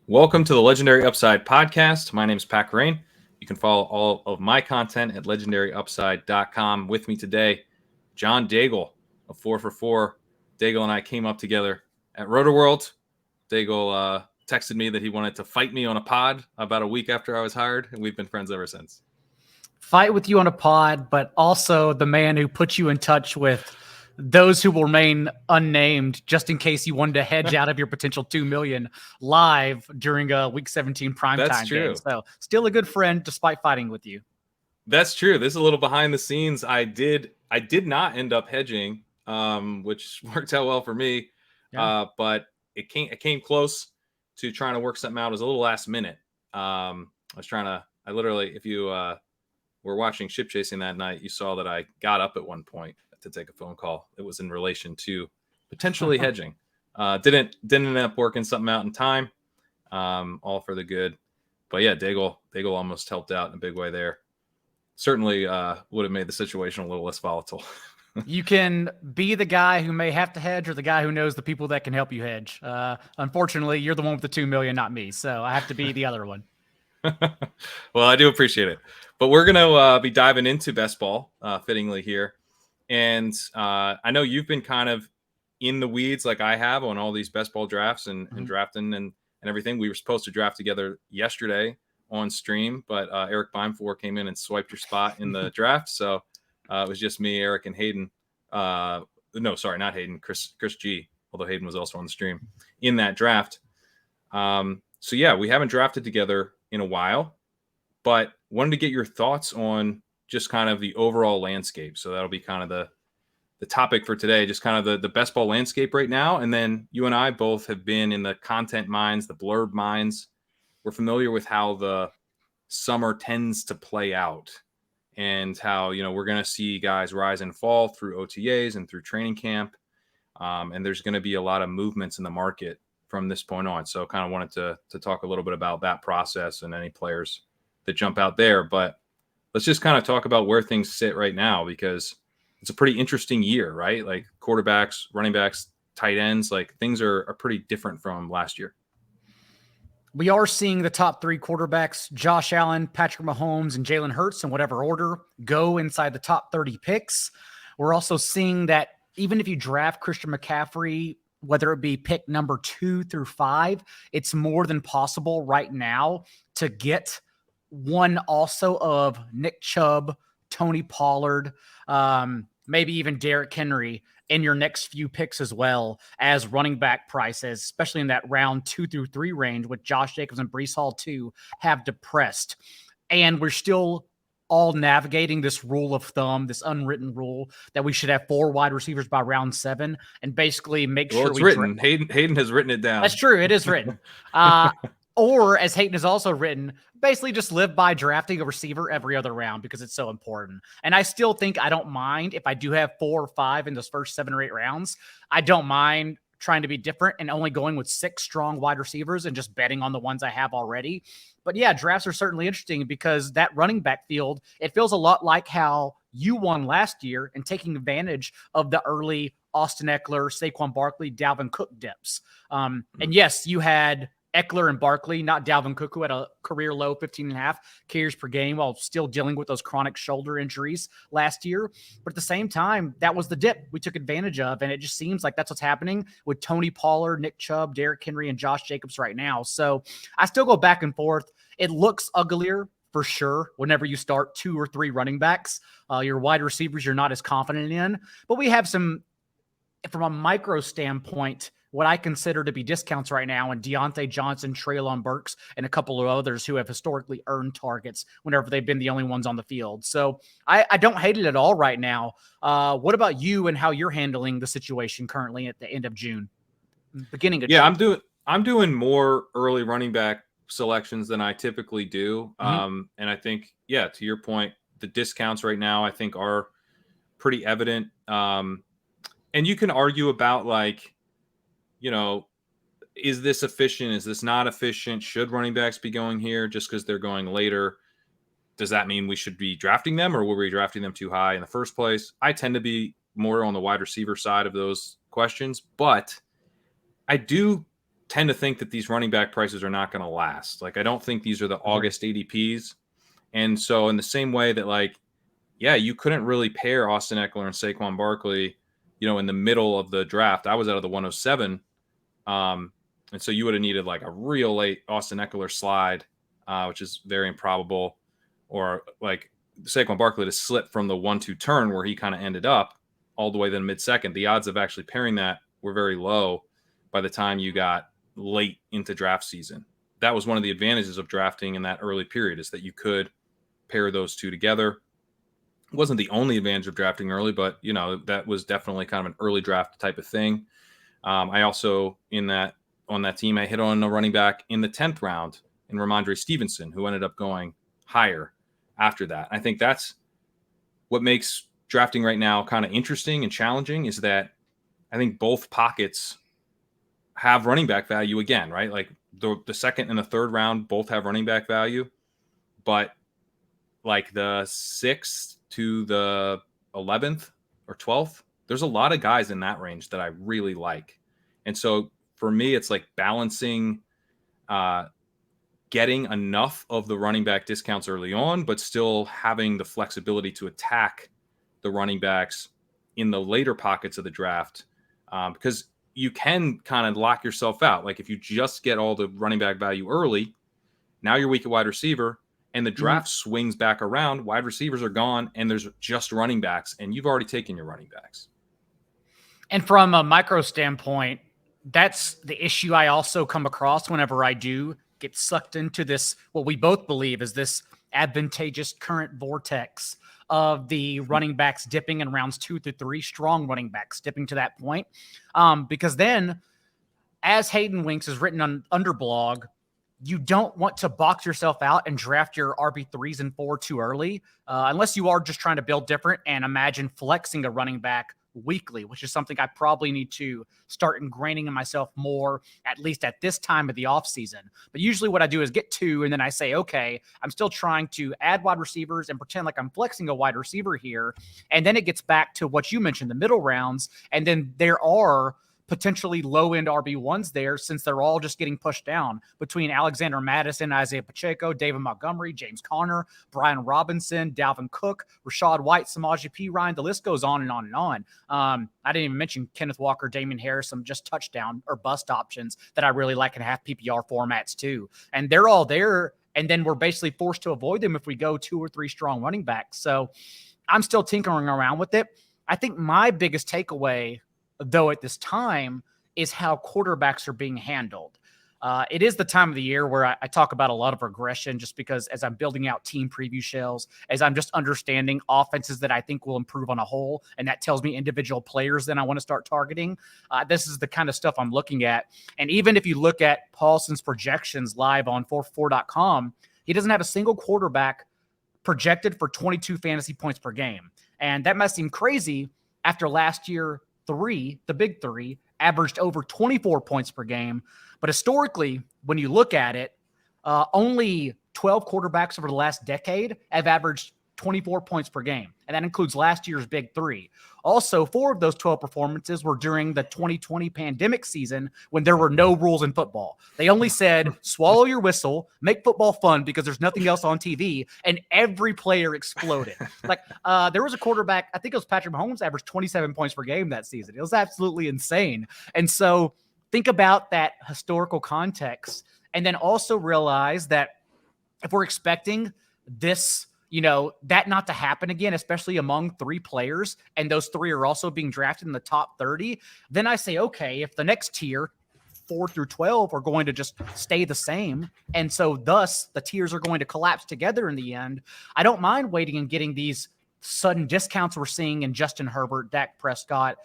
Welcome to the Legendary Upside podcast. My name is Pat Kerrane. You can follow all of my content at legendaryupside.com. With me today, John Daigle of 4 for 4. Daigle and I came up together at RotoWorld. Daigle texted me that he wanted to fight me on a pod about a week after I was hired, and we've been friends ever since. Fight with you on a pod, but also the man who put you in touch with those who will remain unnamed, just in case you wanted to hedge out of your potential $2 million live during a Week 17 primetime game. So still a good friend despite fighting with you. That's true. This is a little behind the scenes. I did not end up hedging, which worked out well for me. Yeah. But it came close to trying to work something out. It was a little last minute. I literally, if you were watching Ship Chasing that night, you saw that I got up at one point to take a phone call. It was in relation to potentially hedging. Didn't end up working something out in time. All for the good. But yeah, Daigle almost helped out in a big way there. Certainly would have made the situation a little less volatile. You can be the guy who may have to hedge or the guy who knows the people that can help you hedge. Unfortunately, you're the one with the $2 million, not me. So I have to be the other one. Well, I do appreciate it. But we're going to be diving into best ball fittingly here. And I know you've been kind of in the weeds like I have on all these best ball drafts and drafting and everything. We were supposed to draft together yesterday on stream, but Eric Beimfour came in and swiped your spot in the draft. So it was just me, Eric, and Hayden. No, sorry, not Hayden, Chris G, although Hayden was also on the stream in that draft. So yeah, we haven't drafted together in a while, but wanted to get your thoughts on just kind of the overall landscape. So that'll be kind of the topic for today, just kind of the best ball landscape right now. And then you and I both have been in the content mines, the blurb mines. We're familiar with how the summer tends to play out and how, we're going to see guys rise and fall through OTAs and through training camp. And there's going to be a lot of movements in the market from this point on. So kind of wanted to talk a little bit about that process and any players that jump out there. But let's just kind of talk about where things sit right now, because it's a pretty interesting year, right? Like quarterbacks, running backs, tight ends, like things are pretty different from last year. We are seeing the top three quarterbacks, Josh Allen, Patrick Mahomes, and Jalen Hurts, in whatever order, go inside the top 30 picks. We're also seeing that even if you draft Christian McCaffrey, whether it be pick number 2 through 5, it's more than possible right now to get one also of Nick Chubb, Tony Pollard, maybe even Derrick Henry in your next few picks as well as running back prices, especially in that round 2 through 3 range with Josh Jacobs and Breece Hall too, have depressed. And we're still all navigating this rule of thumb, this unwritten rule that we should have 4 wide receivers by round 7 and basically make sure it's written. Hayden has written it down. That's true. It is written. Or, as Hayden has also written, basically just live by drafting a receiver every other round because it's so important. And I still think I don't mind if I do have 4 or 5 in those first 7 or 8 rounds. I don't mind trying to be different and only going with 6 strong wide receivers and just betting on the ones I have already. But yeah, drafts are certainly interesting because that running back field, it feels a lot like how you won last year and taking advantage of the early Austin Eckler, Saquon Barkley, Dalvin Cook dips. And yes, you had Eckler and Barkley, not Dalvin Cook, who had a career low 15.5 carries per game while still dealing with those chronic shoulder injuries last year. But at the same time, that was the dip we took advantage of. And it just seems like that's what's happening with Tony Pollard, Nick Chubb, Derrick Henry, and Josh Jacobs right now. So I still go back and forth. It looks uglier for sure whenever you start 2 or 3 running backs. Your wide receivers you're not as confident in. But we have some, from a micro standpoint, what I consider to be discounts right now, and Deontay Johnson, Treylon Burks, and a couple of others who have historically earned targets whenever they've been the only ones on the field. So I don't hate it at all right now. What about you and how you're handling the situation currently at the end of June, beginning of June? I'm doing more early running back selections than I typically do. And I think, to your point, the discounts right now, I think are pretty evident. And you can argue about is this efficient? Is this not efficient? Should running backs be going here just because they're going later? Does that mean we should be drafting them, or were we drafting them too high in the first place? I tend to be more on the wide receiver side of those questions, but I do tend to think that these running back prices are not going to last. Like, I don't think these are the August ADPs. And so in the same way that, like, yeah, you couldn't really pair Austin Eckler and Saquon Barkley, in the middle of the draft. I was out of the 107. And so you would have needed like a real late Austin Eckler slide, which is very improbable, or like Saquon Barkley to slip from the 1-2 turn where he kind of ended up all the way then mid-second. The odds of actually pairing that were very low by the time you got late into draft season. That was one of the advantages of drafting in that early period, is that you could pair those two together. It wasn't the only advantage of drafting early, but that was definitely kind of an early draft type of thing. I also on that team, I hit on a running back in the 10th round in Ramondre Stevenson, who ended up going higher after that. I think that's what makes drafting right now kind of interesting and challenging, is that I think both pockets have running back value again, right? Like the second and the third round both have running back value, but like the 6th to the 11th or 12th, there's a lot of guys in that range that I really like. And so for me, it's like balancing getting enough of the running back discounts early on, but still having the flexibility to attack the running backs in the later pockets of the draft, because you can kind of lock yourself out. Like if you just get all the running back value early, now you're weak at wide receiver, and the draft swings back around, wide receivers are gone, and there's just running backs, and you've already taken your running backs. And from a micro standpoint, that's the issue I also come across whenever I do get sucked into this, what we both believe is this advantageous current vortex of the running backs dipping in rounds 2 through 3, strong running backs dipping to that point. Because then, as Hayden Winks is written on Underblog, you don't want to box yourself out and draft your RB3s and 4 too early, unless you are just trying to build different and imagine flexing a running back weekly, which is something I probably need to start ingraining in myself more, at least at this time of the offseason. But usually what I do is get 2, and then I say, okay, I'm still trying to add wide receivers and pretend like I'm flexing a wide receiver here. And then it gets back to what you mentioned, the middle rounds. And then there are potentially low-end RB1s there, since they're all just getting pushed down between Alexander Madison, Isaiah Pacheco, David Montgomery, James Conner, Brian Robinson, Dalvin Cook, Rashad White, Samaje Perine. The list goes on and on and on. I didn't even mention Kenneth Walker, Damian Harris, some just touchdown or bust options that I really like in half PPR formats too. And they're all there, and then we're basically forced to avoid them if we go 2 or 3 strong running backs. So I'm still tinkering around with it. I think my biggest takeaway, though, at this time, is how quarterbacks are being handled. It is the time of the year where I talk about a lot of regression, just because as I'm building out team preview shells, as I'm just understanding offenses that I think will improve on a whole, and that tells me individual players then I want to start targeting. This is the kind of stuff I'm looking at. And even if you look at Paulson's projections live on 4for4.com, he doesn't have a single quarterback projected for 22 fantasy points per game. And that might seem crazy after last year. The big three, averaged over 24 points per game. But historically, when you look at it, only 12 quarterbacks over the last decade have averaged 24 points per game. And that includes last year's big three. Also, 4 of those 12 performances were during the 2020 pandemic season, when there were no rules in football. They only said, swallow your whistle, make football fun because there's nothing else on TV. And every player exploded. Like there was a quarterback, I think it was Patrick Mahomes, averaged 27 points per game that season. It was absolutely insane. And so think about that historical context, and then also realize that if we're expecting this, that not to happen again, especially among 3 players, and those 3 are also being drafted in the top 30, then I say, okay, if the next tier, 4 through 12, are going to just stay the same, and so thus the tiers are going to collapse together in the end, I don't mind waiting and getting these sudden discounts we're seeing in Justin Herbert, Dak Prescott,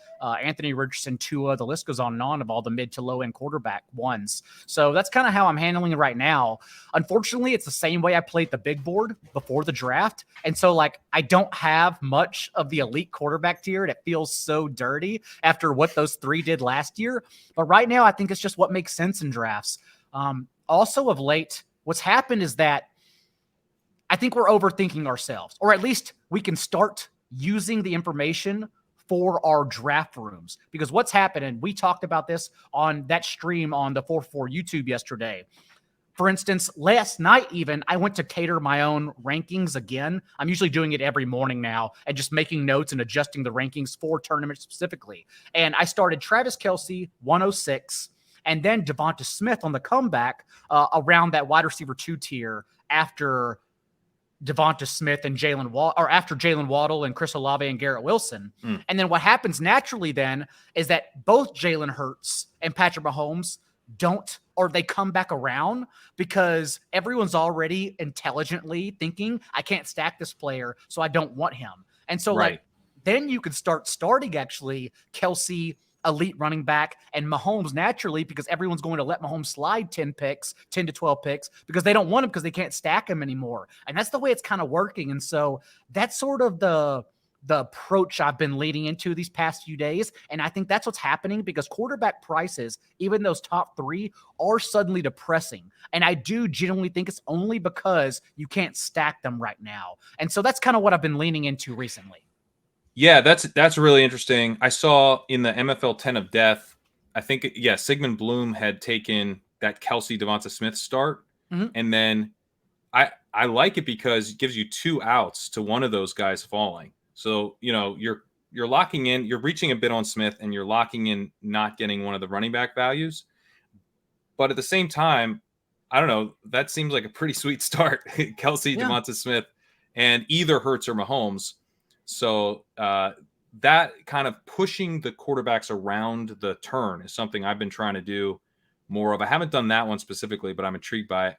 Anthony Richardson, Tua. The list goes on and on of all the mid to low end quarterback ones. So that's kind of how I'm handling it right now. Unfortunately, it's the same way I played the big board before the draft. And so I don't have much of the elite quarterback tier. It feels so dirty after what those 3 did last year. But right now, I think it's just what makes sense in drafts. Also of late, what's happened is that I think we're overthinking ourselves, or at least we can start using the information for our draft rooms. Because what's happening, we talked about this on that stream on the 4-4 YouTube yesterday. For instance, last night even, I went to cater my own rankings again. I'm usually doing it every morning now and just making notes and adjusting the rankings for tournaments specifically. And I started Travis Kelce, 106, and then Devonta Smith on the comeback around that wide receiver 2 tier after Devonta Smith and after Jalen Waddle and Chris Olave and Garrett Wilson. And then what happens naturally then is that both Jalen Hurts and Patrick Mahomes they come back around because everyone's already intelligently thinking, I can't stack this player, so I don't want him. And so then you could start starting actually Kelce, elite running back, and Mahomes naturally, because everyone's going to let Mahomes slide 10 to 12 picks because they don't want him because they can't stack him anymore. And that's the way it's kind of working. And so that's sort of the approach I've been leading into these past few days. And I think that's what's happening because quarterback prices, even those top 3, are suddenly depressing. And I do genuinely think it's only because you can't stack them right now. And so that's kind of what I've been leaning into recently. Yeah, that's really interesting. I saw in the MFL 10 of Death, I think, Sigmund Bloom had taken that Kelce Devonta Smith start. And then I like it because it gives you 2 outs to one of those guys falling. So, you're locking in, you're reaching a bit on Smith and you're locking in not getting one of the running back values. But at the same time, I don't know, that seems like a pretty sweet start. Kelce, Devonta Smith, and either Hurts or Mahomes. So that kind of pushing the quarterbacks around the turn is something I've been trying to do more of. I haven't done that one specifically, but I'm intrigued by it.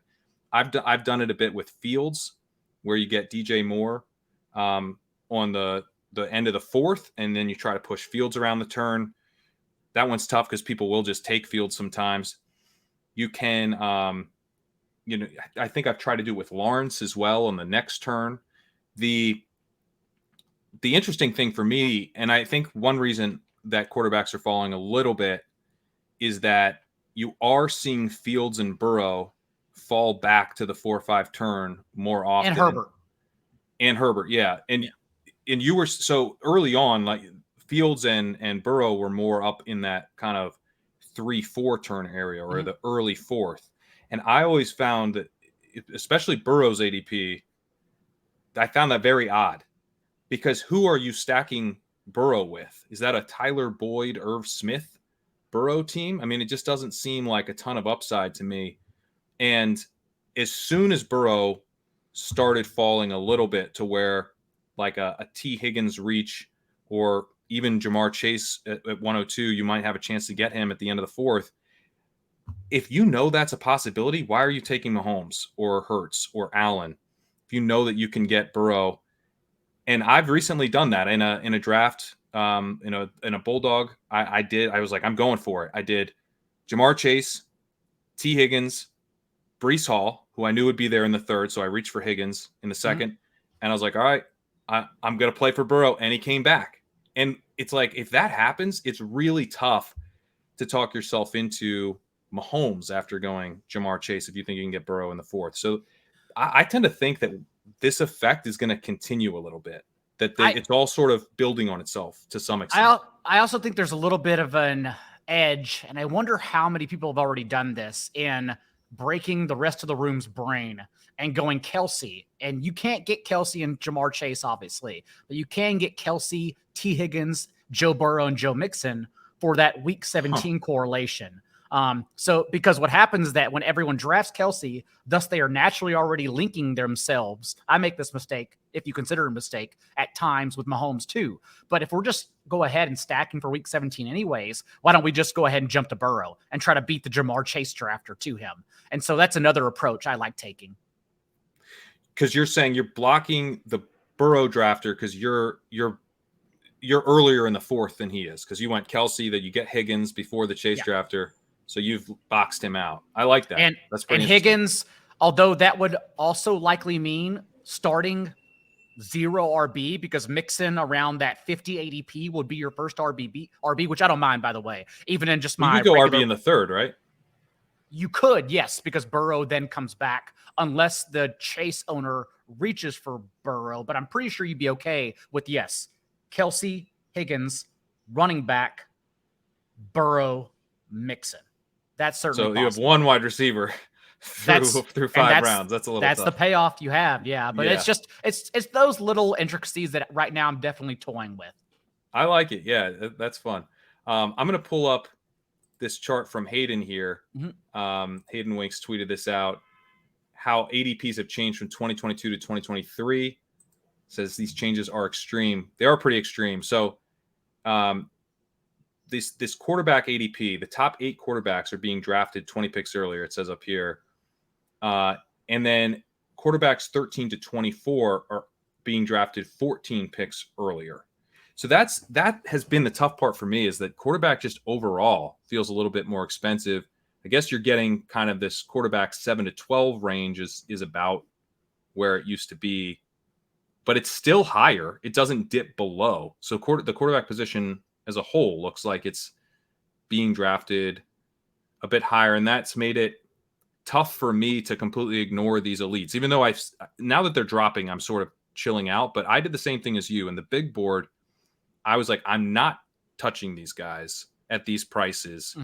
I've done it a bit with Fields, where you get DJ Moore on the end of the 4th, and then you try to push Fields around the turn. That one's tough because people will just take Fields sometimes. You can, I think I've tried to do it with Lawrence as well on the next turn. The interesting thing for me, and I think one reason that quarterbacks are falling a little bit, is that you are seeing Fields and Burrow fall back to the 4-5 turn more often. And Herbert, yeah. And you were so early on, like Fields and Burrow were more up in that kind of 3-4 turn area or the early 4th. And I always found that, especially Burrow's ADP, I found that very odd because who are you stacking Burrow with? Is that a Tyler Boyd, Irv Smith Burrow team? I mean, it just doesn't seem like a ton of upside to me. And as soon as Burrow started falling a little bit to where like a T. Higgins reach or even Jamar Chase at 102, you might have a chance to get him at the end of the 4th. If you know that's a possibility, why are you taking Mahomes or Hurts or Allen if you know that you can get Burrow? And I've recently done that in a draft, in a Bulldog. I was like, I'm going for it. I did Jamar Chase, T. Higgins, Breece Hall, who I knew would be there in the 3rd, so I reached for Higgins in the 2nd, and I was like, all right, I'm going to play for Burrow, and he came back. And it's like, if that happens, it's really tough to talk yourself into Mahomes after going Jamar Chase if you think you can get Burrow in the 4th. So I tend to think that this effect is going to continue a little bit, that it's all sort of building on itself to some extent. I also think there's a little bit of an edge, and I wonder how many people have already done this in breaking the rest of the room's brain and going Kelce. And you can't get Kelce and Jamar Chase, obviously, but you can get Kelce, T. Higgins, Joe Burrow, and Joe Mixon for that week 17 correlation. So because what happens is that when everyone drafts Kelce, thus they are naturally already linking themselves. I make this mistake, if you consider it a mistake, at times with Mahomes too. But if we're just go ahead and stacking for week 17 anyways, why don't we just go ahead and jump to Burrow and try to beat the Jamar Chase drafter to him? And so that's another approach I like taking. Because you're saying you're blocking the Burrow drafter because you're earlier in the 4th than he is, because you went Kelce, that you get Higgins before the Chase drafter. So you've boxed him out. I like that. And that's pretty Higgins, although that would also likely mean starting 0 RB, because Mixon around that 50 ADP would be your first RB, which I don't mind, by the way. Even in just my you could go RB in the 3rd, right? You could, yes, because Burrow then comes back unless the Chase owner reaches for Burrow. But I'm pretty sure you'd be okay with, yes, Kelce, Higgins, running back, Burrow, Mixon. That's certainly so. You have possible. one wide receiver through 5 rounds. That's a little. That's tough. the payoff you have, yeah. But Yeah. it's just it's those little intricacies that right now I'm definitely toying with. I like it. Yeah, that's fun. I'm going to pull up this chart from Hayden here. Hayden Winks tweeted this out. How ADPs have changed from 2022 to 2023. Says these changes are extreme. They are pretty extreme. So this quarterback ADP, the top 8 quarterbacks are being drafted 20 picks earlier, it says up here. And then quarterbacks 13 to 24 are being drafted 14 picks earlier. So that has been the tough part for me, is that quarterback just overall feels a little bit more expensive. I guess you're getting kind of this quarterback 7 to 12 range is about where it used to be, but it's still higher. It doesn't dip below. So the quarterback position as a whole looks like it's being drafted a bit higher, and that's made it tough for me to completely ignore these elites. Even though now that they're dropping, I'm sort of chilling out, but I did the same thing as you. In the big board, I was like, I'm not touching these guys at these prices.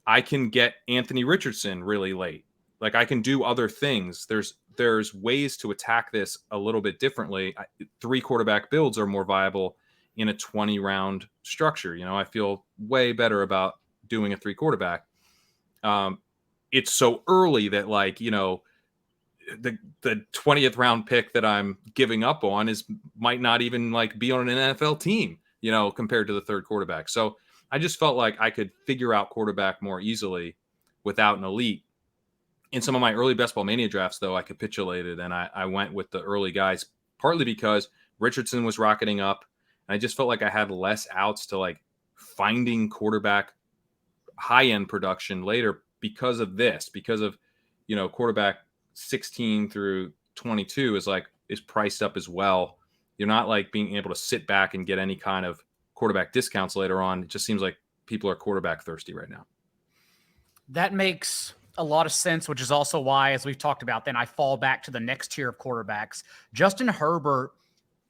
I can get Anthony Richardson really late. Like, I can do other things. There's ways to attack this a little bit differently. 3 quarterback builds are more viable in a 20 round structure. I feel way better about doing a 3 quarterback. It's so early that, like, the 20th round pick that I'm giving up on might not even like be on an NFL team, compared to the 3rd quarterback. So I just felt like I could figure out quarterback more easily without an elite. In some of my early Best Ball Mania drafts, though, I capitulated and I went with the early guys, partly because Richardson was rocketing up. And I just felt like I had less outs to like finding quarterback high-end production later because of this, because of, quarterback 16 through 22 is priced up as well. You're not like being able to sit back and get any kind of quarterback discounts later on. It just seems like people are quarterback thirsty right now. That makes a lot of sense, which is also why, as we've talked about, then I fall back to the next tier of quarterbacks. Justin Herbert,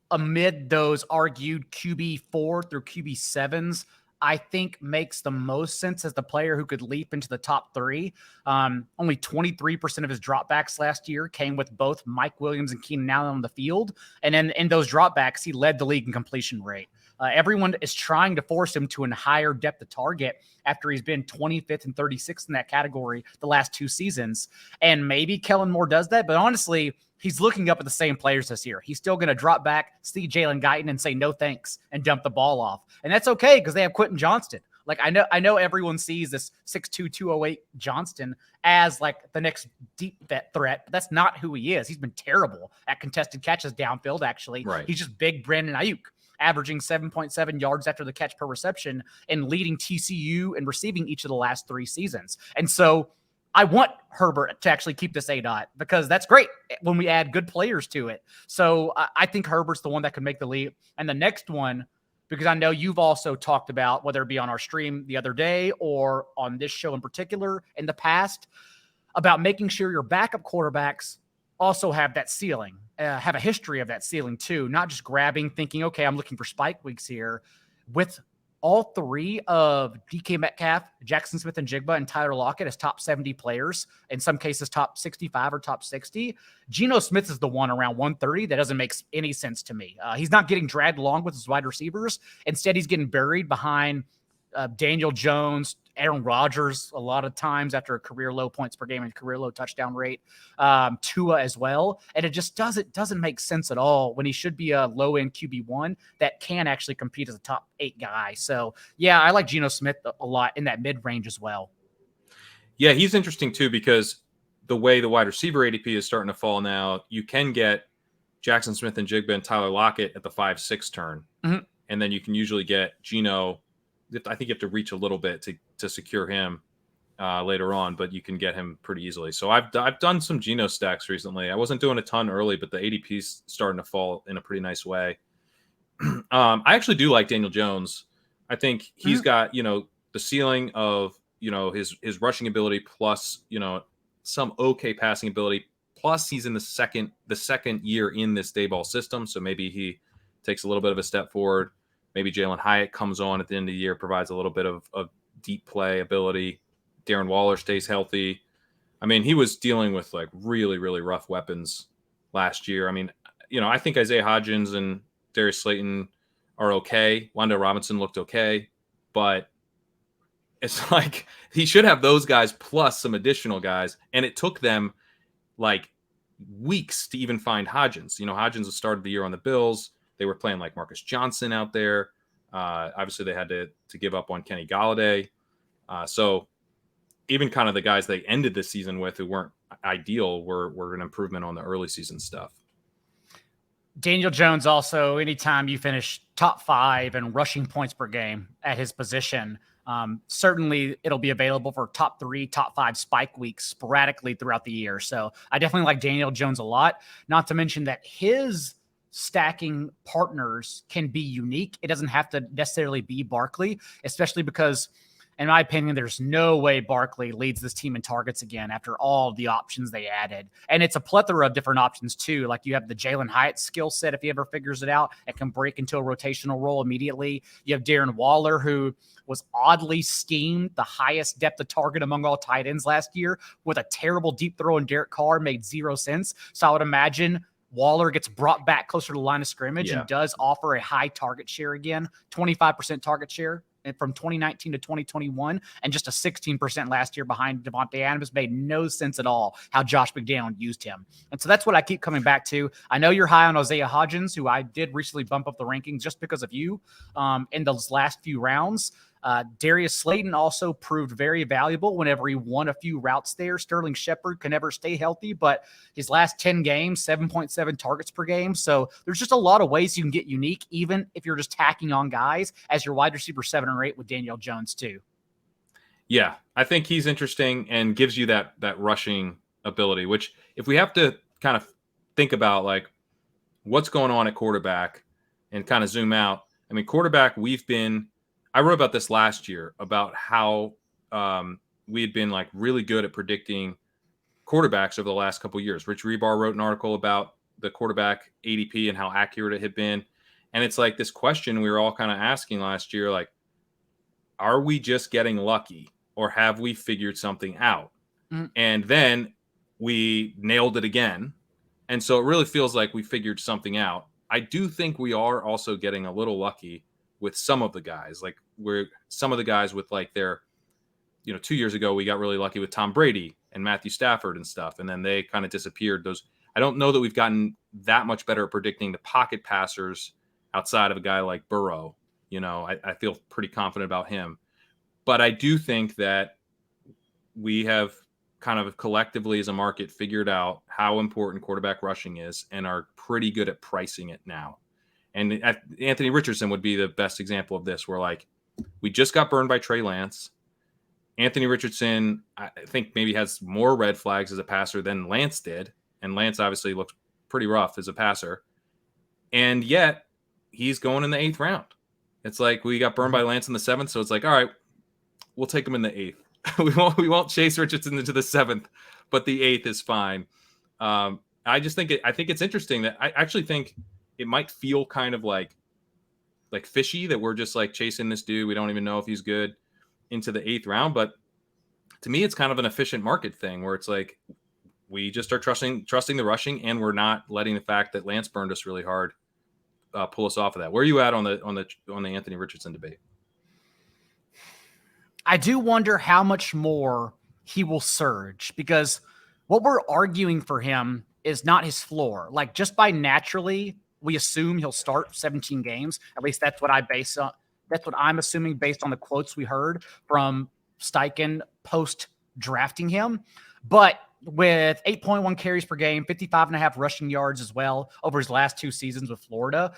amid those argued QB 4 through QB 7s, I think makes the most sense as the player who could leap into the top 3. Only 23% of his dropbacks last year came with both Mike Williams and Keenan Allen on the field. And then in those dropbacks, he led the league in completion rate. Everyone is trying to force him to a higher depth of target after he's been 25th and 36th in that category the last 2 seasons. And maybe Kellen Moore does that, but honestly, he's looking up at the same players this year. He's still going to drop back, see Jalen Guyton and say no thanks and dump the ball off. And that's okay because they have Quentin Johnston. Like, I know everyone sees this 6'2", 208 Johnston as like the next deep threat, but that's not who he is. He's been terrible at contested catches downfield, actually. Right. He's just big Brandon Ayuk, averaging 7.7 yards after the catch per reception and leading TCU and receiving each of the last 3 seasons. And so I want Herbert to actually keep this ADOT because that's great when we add good players to it. So I think Herbert's the one that could make the leap. And the next one, because I know you've also talked about, whether it be on our stream the other day or on this show in particular in the past, about making sure your backup quarterbacks also have that ceiling, have a history of that ceiling too, not just grabbing, thinking, okay, I'm looking for spike weeks here. With all 3 of DK Metcalf, Jackson Smith and Jigba, and Tyler Lockett as top 70 players, in some cases top 65 or top 60. Geno Smith is the one around 130 that doesn't make any sense to me. He's not getting dragged along with his wide receivers. Instead, he's getting buried behind Daniel Jones, Aaron Rodgers a lot of times after a career low points per game and career low touchdown rate, Tua as well. And it just doesn't make sense at all when he should be a low end QB1 that can actually compete as a top 8 guy. So yeah, I like Geno Smith a lot in that mid range as well. Yeah, he's interesting too, because the way the wide receiver ADP is starting to fall now, you can get Jackson Smith and Jigba and Tyler Lockett at the 5-6 turn. Mm-hmm. And then you can usually get Geno. I think you have to reach a little bit to secure him later on, but you can get him pretty easily. So I've done some Geno stacks recently. I wasn't doing a ton early, but the ADP's starting to fall in a pretty nice way. I actually do like Daniel Jones. I think he's got, the ceiling of, his rushing ability plus, some okay passing ability. Plus he's in the second year in this Dayball system. So maybe he takes a little bit of a step forward. Maybe Jalen Hyatt comes on at the end of the year, provides a little bit of deep play ability. Darren Waller stays healthy. I mean, he was dealing with like really, really rough weapons last year. I mean, I think Isaiah Hodgins and Darius Slayton are okay. Wanda Robinson looked okay, but it's like he should have those guys plus some additional guys. And it took them like weeks to even find Hodgins. Hodgins started the year on the Bills. They were playing like Marcus Johnson out there. Obviously, they had to give up on Kenny Galladay. So even kind of the guys they ended the season with who weren't ideal were an improvement on the early season stuff. Daniel Jones also, anytime you finish top 5 in rushing points per game at his position, certainly it'll be available for top 3, top 5 spike weeks sporadically throughout the year. So I definitely like Daniel Jones a lot, not to mention that his stacking partners can be unique. It doesn't have to necessarily be Barkley, especially because, in my opinion, there's no way Barkley leads this team in targets again after all the options they added. And it's a plethora of different options too. Like you have the Jalen Hyatt skill set. If he ever figures it out, it can break into a rotational role immediately. You have Darren Waller, who was oddly schemed the highest depth of target among all tight ends last year with a terrible deep throw, and Derek Carr made 0 sense. So I would imagine Waller gets brought back closer to the line of scrimmage and does offer a high target share again, 25% target share from 2019 to 2021, and just a 16% last year behind Devontae Adams. Made no sense at all how Josh McDaniel used him. And so that's what I keep coming back to. I know you're high on Isaiah Hodgins, who I did recently bump up the rankings just because of you in those last few rounds. Darius Slayton also proved very valuable whenever he won a few routes there. Sterling Shepard can never stay healthy, but his last 10 games, 7.7 targets per game. So there's just a lot of ways you can get unique, even if you're just tacking on guys as your wide receiver 7 or 8 with Daniel Jones too. Yeah, I think he's interesting and gives you that rushing ability, which if we have to kind of think about like what's going on at quarterback and kind of zoom out, I mean, quarterback, I wrote about this last year about how we had been like really good at predicting quarterbacks over the last couple of years. Rich Rebar wrote an article about the quarterback ADP and how accurate it had been. And it's like this question we were all kind of asking last year, like, are we just getting lucky or have we figured something out? Mm-hmm. And then we nailed it again. And so it really feels like we figured something out. I do think we are also getting a little lucky with some of the guys, like some of the guys with like their, 2 years ago, we got really lucky with Tom Brady and Matthew Stafford and stuff. And then they kind of disappeared. I don't know that we've gotten that much better at predicting the pocket passers outside of a guy like Burrow. I feel pretty confident about him, but I do think that we have kind of collectively as a market figured out how important quarterback rushing is and are pretty good at pricing it now. And Anthony Richardson would be the best example of this, where like we just got burned by Trey Lance. Anthony Richardson, I think, maybe has more red flags as a passer than Lance did. And Lance obviously looks pretty rough as a passer. And yet he's going in the 8th round. It's like we got burned by Lance in the 7th. So it's like, all right, we'll take him in the 8th. we won't chase Richardson into the 7th, but the 8th is fine. I think it's interesting that I actually think it might feel kind of like fishy that we're just like chasing this dude. We don't even know if he's good into the 8th round. But to me, it's kind of an efficient market thing where it's like we just are trusting the rushing, and we're not letting the fact that Lance burned us really hard pull us off of that. Where are you at on the Anthony Richardson debate? I do wonder how much more he will surge, because what we're arguing for him is not his floor. Like, just by naturally, we assume he'll start 17 games. At least that's what that's what I'm assuming based on the quotes we heard from Steichen post drafting him. But with 8.1 carries per game, 55.5 rushing yards as well over his last 2 seasons with Florida,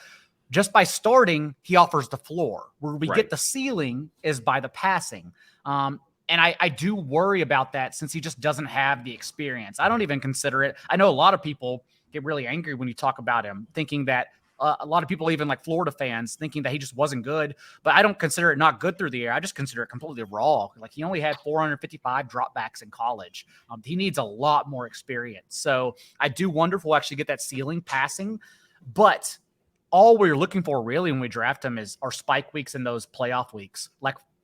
just by starting, he offers the floor. Where we get the ceiling is by the passing. And I do worry about that, since he just doesn't have the experience. I don't even consider it. I know a lot of people get really angry when you talk about him, thinking that a lot of people, even like Florida fans, thinking that he just wasn't good. But I don't consider it not good through the air. I just consider it completely raw. Like, he only had 455 dropbacks in college. He needs a lot more experience. So I do wonder if we'll actually get that ceiling passing. But all we're looking for really when we draft him are spike weeks and those playoff weeks.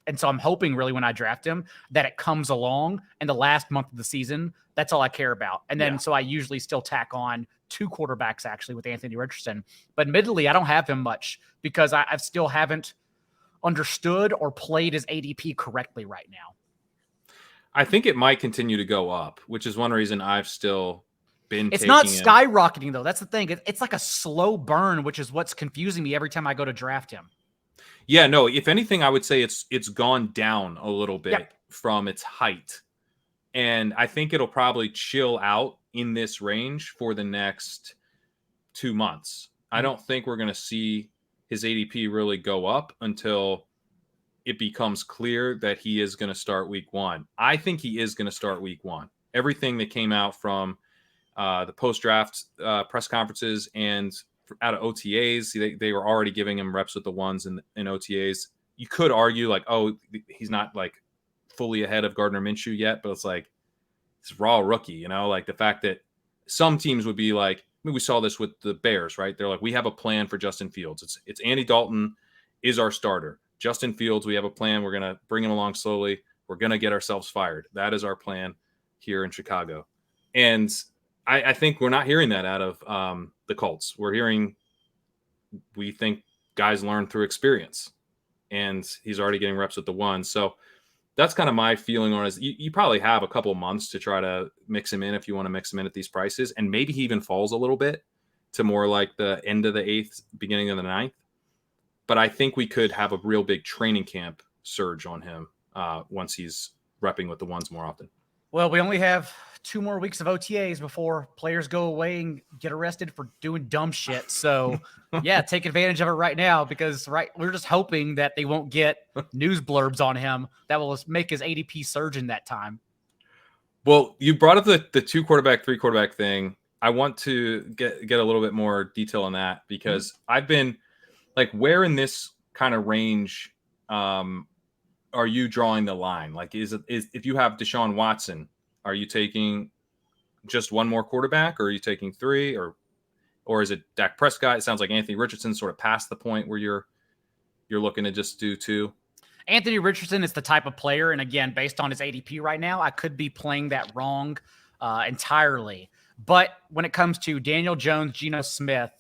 And so I'm hoping really when I draft him that it comes along in the last month of the season. That's all I care about. And then so I usually still tack on 2 quarterbacks actually with Anthony Richardson. But admittedly, I don't have him much because I still haven't understood or played his ADP correctly right now. I think it might continue to go up, which is one reason I've still been It's taking not him. skyrocketing, though. That's the thing. It's like a slow burn, which is what's confusing me every time I go to draft him. Yeah, no, if anything, I would say it's gone down a little bit from its height. And I think it'll probably chill out in this range for the next 2 months. I don't think we're going to see his ADP really go up until it becomes clear that he is going to start week 1. I think he is going to start week 1. Everything that came out from the post-draft press conferences and out of OTAs, they were already giving him reps with the ones in OTAs. You could argue like, oh, he's not like fully ahead of Gardner Minshew yet, but it's like it's raw rookie, you know, like the fact that some teams would be like, I mean, we saw this with the Bears, right? They're like, we have a plan for Justin Fields. It's Andy Dalton is our starter. Justin Fields, we have a plan. We're going to bring him along slowly. We're going to get ourselves fired. That is our plan here in Chicago. And I think we're not hearing that out of the Colts. We're hearing we think guys learn through experience. And he's already getting reps with the one. So that's kind of my feeling on it. You probably have a couple months to try to mix him in if you want to mix him in at these prices. And maybe he even falls a little bit to more like the end of the 8th, beginning of the 9th. But I think we could have a real big training camp surge on him once he's repping with the ones more often. Well, we only have 2 more weeks of OTAs before players go away and get arrested for doing dumb shit. So, yeah, take advantage of it right now because we're just hoping that they won't get news blurbs on him that will make his ADP surge in that time. Well, you brought up the 2 quarterback, 3 quarterback thing. I want to get a little bit more detail on that because I've been like, where in this kind of range are you drawing the line? Like, is if you have Deshaun Watson, are you taking just one more quarterback, or are you taking 3, or is it Dak Prescott? It sounds like Anthony Richardson sort of past the point where you're looking to just do 2. Anthony Richardson is the type of player, and again, based on his ADP right now, I could be playing that wrong entirely. But when it comes to Daniel Jones, Geno Smith,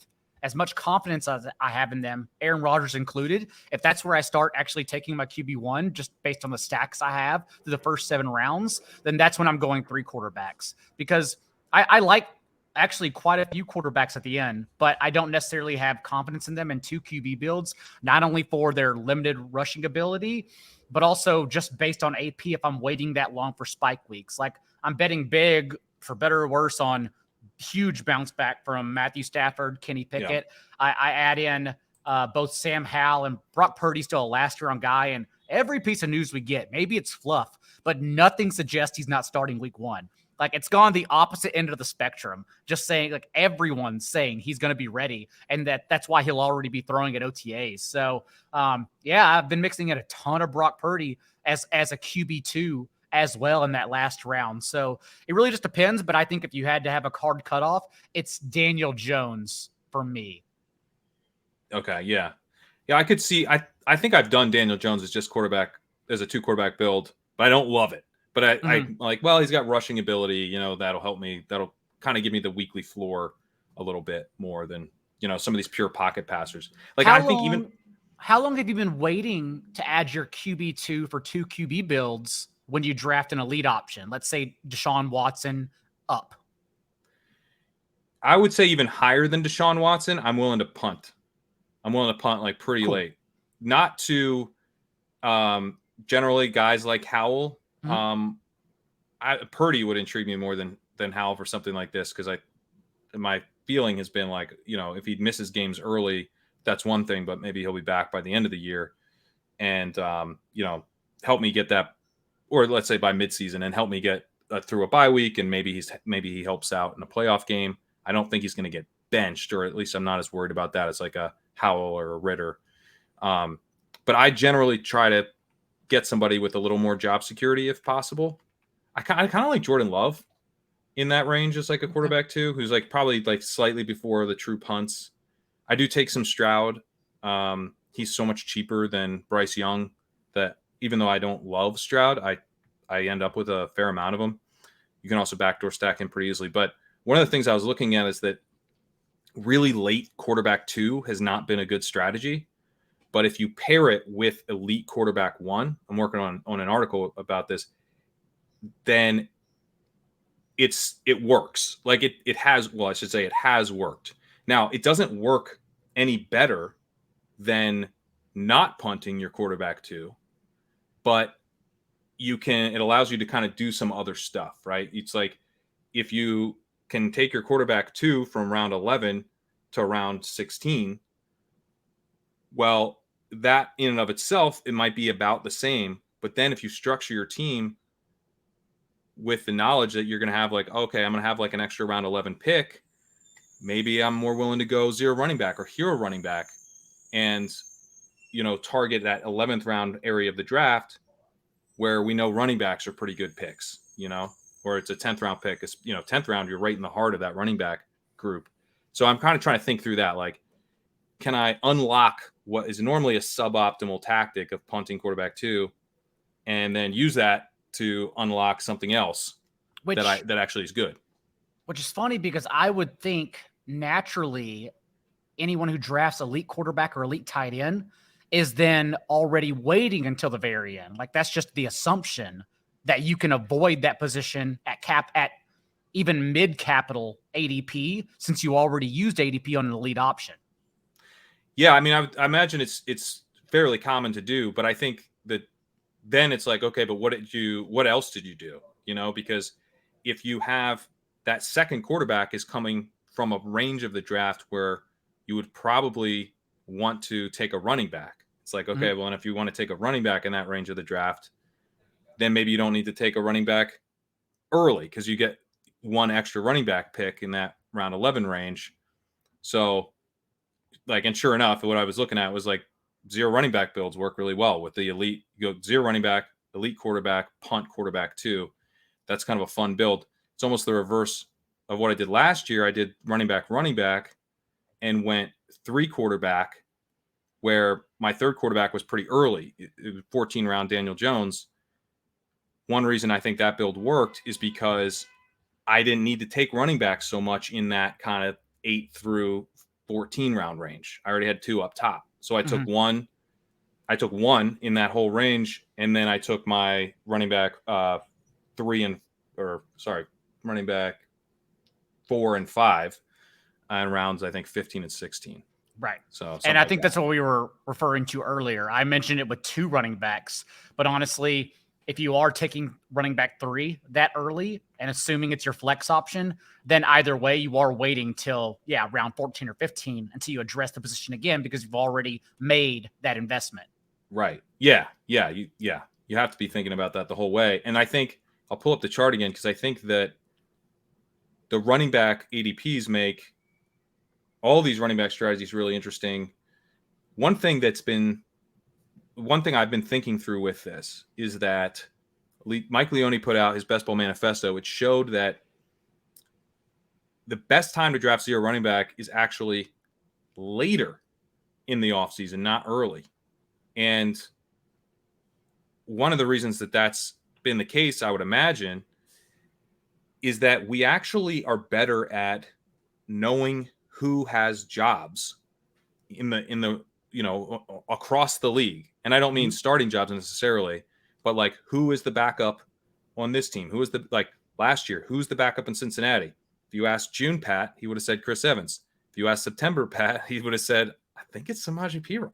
as much confidence as I have in them, Aaron Rodgers included, if that's where I start actually taking my QB1, just based on the stacks I have through the first 7 rounds, then that's when I'm going 3 quarterbacks. Because I like actually quite a few quarterbacks at the end, but I don't necessarily have confidence in them in 2 QB builds, not only for their limited rushing ability, but also just based on AP if I'm waiting that long for spike weeks. Like, I'm betting big, for better or worse, on huge bounce back from Matthew Stafford, Kenny Pickett. Yeah. I add in both Sam Howell and Brock Purdy, still a last-round guy, and every piece of news we get, maybe it's fluff, but nothing suggests he's not starting week 1. Like, it's gone the opposite end of the spectrum, just saying, like, everyone's saying he's going to be ready, and that's why he'll already be throwing at OTAs. So, yeah, I've been mixing in a ton of Brock Purdy as a QB2 as well in that last round. So it really just depends. But I think if you had to have a card cutoff, it's Daniel Jones for me. Okay. Yeah. Yeah. I could see, I think I've done Daniel Jones as just quarterback, as a 2 quarterback build, but I don't love it. But I'm like, well, he's got rushing ability, you know, that'll help me. That'll kind of give me the weekly floor a little bit more than, you know, some of these pure pocket passers. Like, how long have you been waiting to add your QB2 for 2 QB builds when you draft an elite option? Let's say Deshaun Watson up. I would say even higher than Deshaun Watson, I'm willing to punt. I'm willing to punt like pretty late. Not to generally guys like Howell. Purdy would intrigue me more than Howell for something like this, because my feeling has been like, you know, if he misses games early, that's one thing, but maybe he'll be back by the end of the year and you know, help me get that, or let's say by midseason, and help me get through a bye week, and maybe he helps out in a playoff game. I don't think he's going to get benched, or at least I'm not as worried about that as like a Howell or a Ritter. But I generally try to get somebody with a little more job security if possible. I kind of like Jordan Love in that range as like a quarterback too, who's like probably like slightly before the true punts. I do take some Stroud. He's so much cheaper than Bryce Young that even though I don't love Stroud, I end up with a fair amount of them. You can also backdoor stack him pretty easily. But one of the things I was looking at is that really late quarterback 2 has not been a good strategy. But if you pair it with elite quarterback 1, I'm working on an article about this, then it works. Like it has, well, I should say it has worked. Now, it doesn't work any better than not punting your quarterback 2, but it allows you to kind of do some other stuff, right? It's like if you can take your quarterback 2 from round 11 to round 16, well, that in and of itself, it might be about the same. But then if you structure your team with the knowledge that you're going to have like, okay, I'm going to have like an extra round 11 pick, maybe I'm more willing to go 0 running back or hero running back and, target that 11th round area of the draft where we know running backs are pretty good picks, or it's a 10th round pick. It's, 10th round, you're right in the heart of that running back group. So I'm kind of trying to think through that. Like, can I unlock what is normally a suboptimal tactic of punting quarterback 2 and then use that to unlock something else that actually is good? Which is funny because I would think naturally anyone who drafts elite quarterback or elite tight end is then already waiting until the very end. Like that's just the assumption that you can avoid that position at even mid-capital ADP since you already used ADP on an elite option. Yeah, I mean, I imagine it's fairly common to do, but I think that then it's like, okay, but what else did you do? Because if you have that second quarterback is coming from a range of the draft where you would probably want to take a running back. It's like, okay, well, and if you want to take a running back in that range of the draft, then maybe you don't need to take a running back early because you get one extra running back pick in that round 11 range. So like, and sure enough, what I was looking at was like 0 running back builds work really well with the elite. You go 0 running back, elite quarterback, punt quarterback 2. That's kind of a fun build. It's almost the reverse of what I did last year. I did running back, and went 3 quarterback, where my 3rd quarterback was pretty early. It was 14 round Daniel Jones. One reason I think that build worked is because I didn't need to take running back so much in that kind of 8 through 14 round range. I already had 2 up top. So I took one. I took 1 in that whole range, and then I took my running back running back 4 and 5 on rounds, I think 15 and 16. Right. So, and I think that's what we were referring to earlier. I mentioned it with 2 running backs, but honestly, if you are taking running back 3 that early and assuming it's your flex option, then either way, you are waiting till round 14 or 15 until you address the position again because you've already made that investment. Right. Yeah. You have to be thinking about that the whole way. And I think I'll pull up the chart again because I think that the running back ADPs make all these running back strategies really interesting. One thing I've been thinking through with this is that Mike Leone put out his Best Ball Manifesto, which showed that the best time to draft 0 running back is actually later in the offseason, not early. And one of the reasons that that's been the case, I would imagine, is that we actually are better at knowing who has jobs in the across the league. And I don't mean starting jobs necessarily, but like who is the backup on this team? Who is last year, who's the backup in Cincinnati? If you asked June Pat, he would have said Chris Evans. If you asked September Pat, he would have said, I think it's Samaje Perine.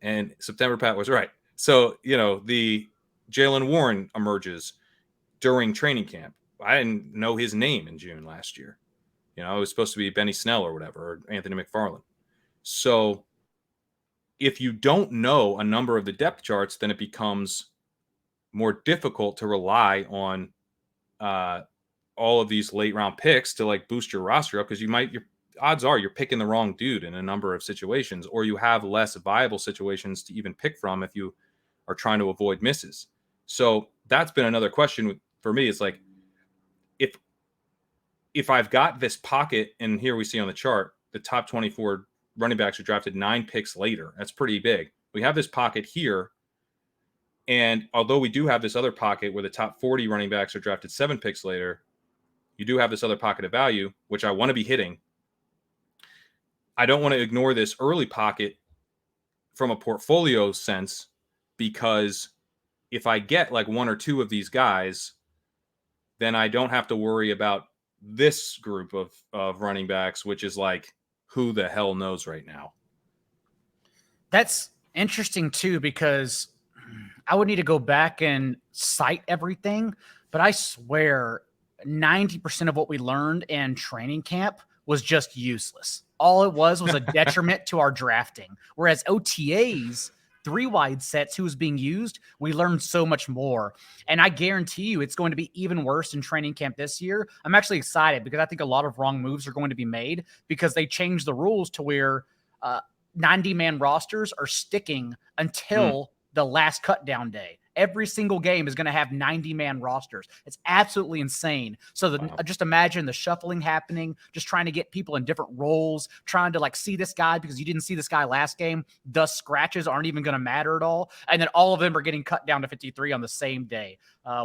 And September Pat was right. So, the Jalen Warren emerges during training camp. I didn't know his name in June last year. It was supposed to be Benny Snell or whatever, or Anthony McFarland. So if you don't know a number of the depth charts, then it becomes more difficult to rely on all of these late round picks to like boost your roster up because your odds are you're picking the wrong dude in a number of situations, or you have less viable situations to even pick from if you are trying to avoid misses. So that's been another question for me. It's like, if I've got this pocket, and here we see on the chart, the top 24 running backs are drafted 9 picks later. That's pretty big. We have this pocket here. And although we do have this other pocket where the top 40 running backs are drafted 7 picks later, you do have this other pocket of value, which I want to be hitting. I don't want to ignore this early pocket from a portfolio sense, because if I get like 1 or 2 of these guys, then I don't have to worry about this group of running backs, which is like, who the hell knows right now. That's interesting too, because I would need to go back and cite everything, but I swear 90% of what we learned in training camp was just useless. All it was a detriment to our drafting. Whereas OTAs, 3 wide sets, who was being used, we learned so much more. And I guarantee you it's going to be even worse in training camp this year. I'm actually excited because I think a lot of wrong moves are going to be made because they changed the rules to where 90-man rosters are sticking until the last cut down day. Every single game is going to have 90-man rosters. It's absolutely insane. So just imagine the shuffling happening, just trying to get people in different roles, trying to like see this guy because you didn't see this guy last game. Thus, scratches aren't even going to matter at all. And then all of them are getting cut down to 53 on the same day.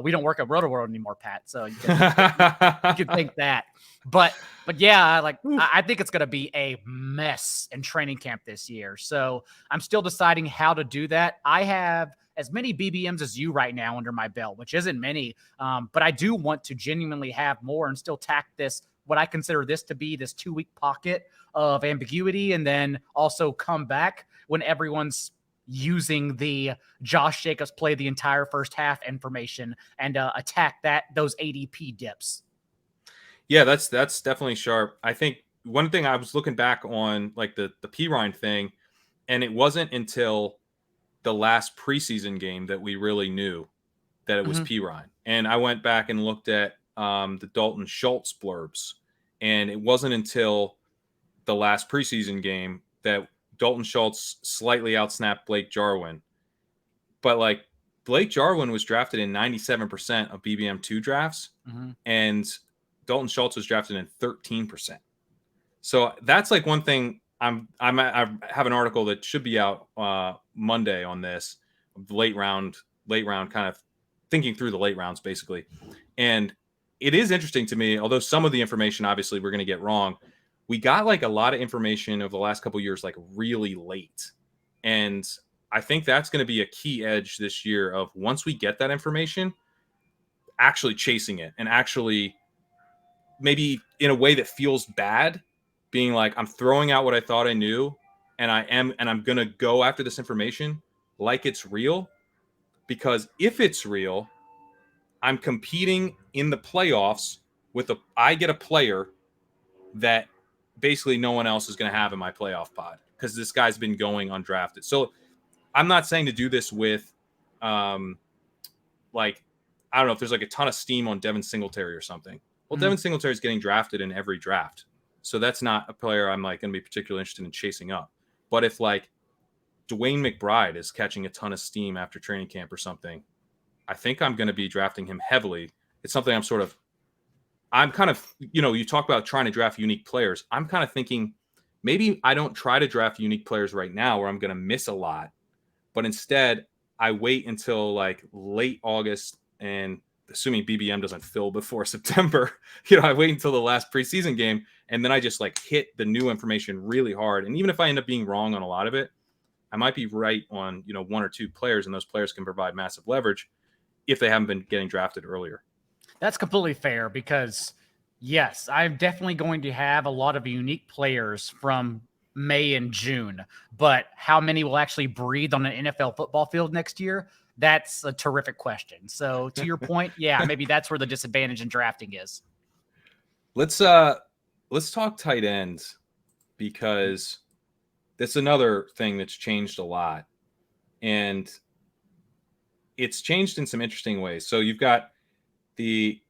We don't work at Roto World anymore, Pat. So you can think that. But yeah, like I think it's going to be a mess in training camp this year. So I'm still deciding how to do that. I have as many BBMs as you right now under my belt, which isn't many. But I do want to genuinely have more and still tack this, what I consider this to be this 2-week pocket of ambiguity, and then also come back when everyone's using the Josh Jacobs play the entire first half information and attack those ADP dips. Yeah, that's definitely sharp. I think one thing I was looking back on, like the Perine thing, and it wasn't until the last preseason game that we really knew that it was Perine. And I went back and looked at the Dalton Schultz blurbs, and it wasn't until the last preseason game that Dalton Schultz slightly outsnapped Blake Jarwin. But like Blake Jarwin was drafted in 97% of BBM2 drafts, and Dalton Schultz was drafted in 13%. So that's like one thing. I have an article that should be out Monday on this late round kind of thinking through the late rounds basically. And it is interesting to me, although some of the information obviously we're going to get wrong. We got like a lot of information over the last couple of years, like really late. And I think that's going to be a key edge this year of once we get that information, actually chasing it and actually maybe in a way that feels bad, being like, I'm throwing out what I thought I knew, and I'm going to go after this information like it's real, because if it's real, I'm competing in the playoffs I get a player that basically no one else is going to have in my playoff pod because this guy's been going undrafted. So I'm not saying to do this with, like, I don't know if there's like a ton of steam on Devin Singletary or something. Well, Devin Singletary is getting drafted in every draft. So that's not a player I'm like going to be particularly interested in chasing up. But if like Dwayne McBride is catching a ton of steam after training camp or something, I think I'm going to be drafting him heavily. It's something I'm kind of, you talk about trying to draft unique players. I'm kind of thinking maybe I don't try to draft unique players right now where I'm going to miss a lot, but instead I wait until like late August, and assuming BBM doesn't fill before September, I wait until the last preseason game, and then I just like hit the new information really hard. And even if I end up being wrong on a lot of it, I might be right on, 1 or 2 players, and those players can provide massive leverage if they haven't been getting drafted earlier. That's completely fair because, yes, I'm definitely going to have a lot of unique players from May and June, but how many will actually breathe on an NFL football field next year? That's a terrific question. So to your point, yeah, maybe that's where the disadvantage in drafting is. Let's talk tight ends, because that's another thing that's changed a lot, and it's changed in some interesting ways. So you got the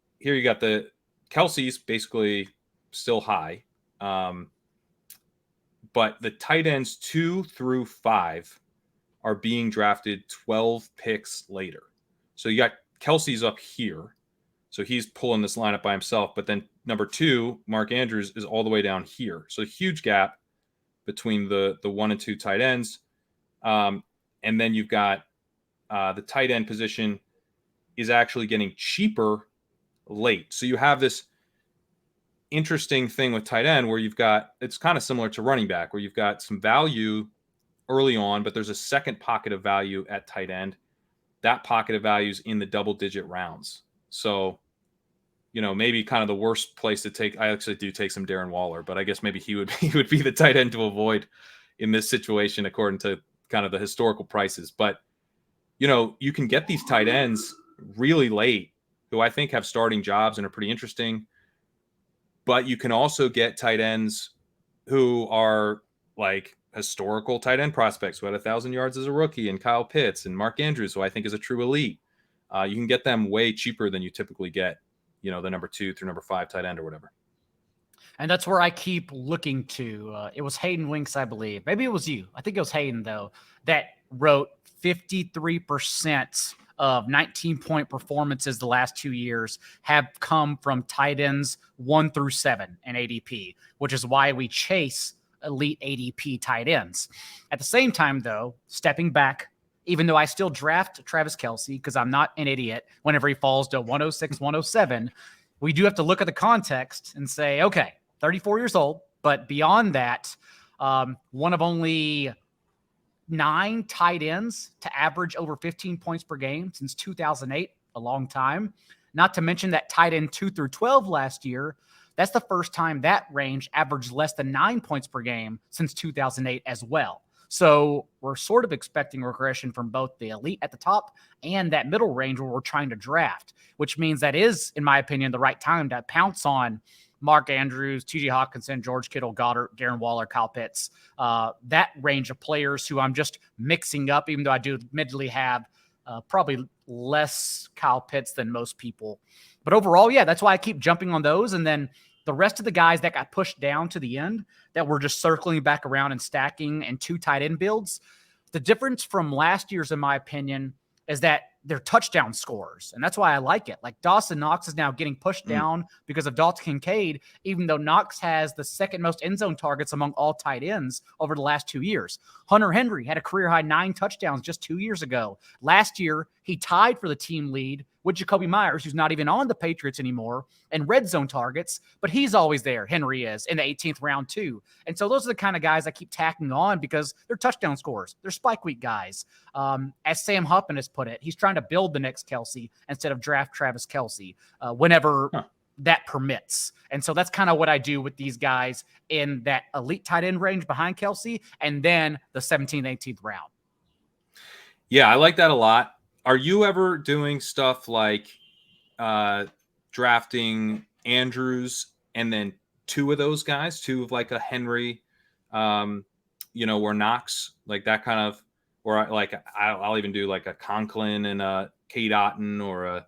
Kelce's basically still high, but the tight ends 2 through 5 are being drafted 12 picks later. So you got Kelce's up here. So he's pulling this lineup by himself. But then number 2, Mark Andrews, is all the way down here. So huge gap. between the 1 and 2 tight ends. And then you've got the tight end position is actually getting cheaper late. So you have this interesting thing with tight end where it's kind of similar to running back, where you've got some value early on, but there's a second pocket of value at tight end. That pocket of value is in the double-digit rounds. So, maybe kind of the worst place to take. I actually do take some Darren Waller, but I guess maybe he would be the tight end to avoid in this situation, according to kind of the historical prices. But you can get these tight ends really late, who I think have starting jobs and are pretty interesting. But you can also get tight ends who are like historical tight end prospects who had 1,000 yards as a rookie, and Kyle Pitts and Mark Andrews, who I think is a true elite. You can get them way cheaper than you typically get, the number 2 through number 5 tight end or whatever. And that's where I keep looking to. It was Hayden Winks, I believe. Maybe it was you. I think it was Hayden, though, that wrote 53% of 19-point performances the last 2 years have come from tight ends 1 through 7 in ADP, which is why we chase elite ADP tight ends. At the same time, though, stepping back, even though I still draft Travis Kelce because I'm not an idiot whenever he falls to 106, 107, we do have to look at the context and say, okay, 34 years old, but beyond that, one of only 9 tight ends to average over 15 points per game since 2008, a long time. Not to mention that tight end 2 through 12 last year, that's the first time that range averaged less than 9 points per game since 2008 as well. So we're sort of expecting regression from both the elite at the top and that middle range where we're trying to draft, which means that is, in my opinion, the right time to pounce on Mark Andrews, T.J. Hawkinson, George Kittle, Goddard, Darren Waller, Kyle Pitts, that range of players who I'm just mixing up, even though I do admittedly have probably less Kyle Pitts than most people. But overall, yeah, that's why I keep jumping on those. And then the rest of the guys that got pushed down to the end that were just circling back around and stacking in 2 tight end builds, the difference from last year's, in my opinion, is that they're touchdown scorers. And that's why I like it. Like Dawson Knox is now getting pushed down because of Dalton Kincaid, even though Knox has the second most end zone targets among all tight ends over the last 2 years. Hunter Henry had a career high 9 touchdowns just 2 years ago. Last year, he tied for the team lead with Jacoby Myers, who's not even on the Patriots anymore, and red zone targets, but he's always there. Henry is in the 18th round too. And so those are the kind of guys I keep tacking on because they're touchdown scorers. They're spike week guys. As Sam Huffman has put it, he's trying to build the next Kelce instead of draft Travis Kelce whenever that permits. And so that's kind of what I do with these guys in that elite tight end range behind Kelce and then the 17th, 18th round. Yeah, I like that a lot. Are you ever doing stuff like drafting Andrews and then 2 of those guys, 2 of like a Henry, or Knox, like that kind of, or like I'll even do like a Conklin and a Kate Otten or a,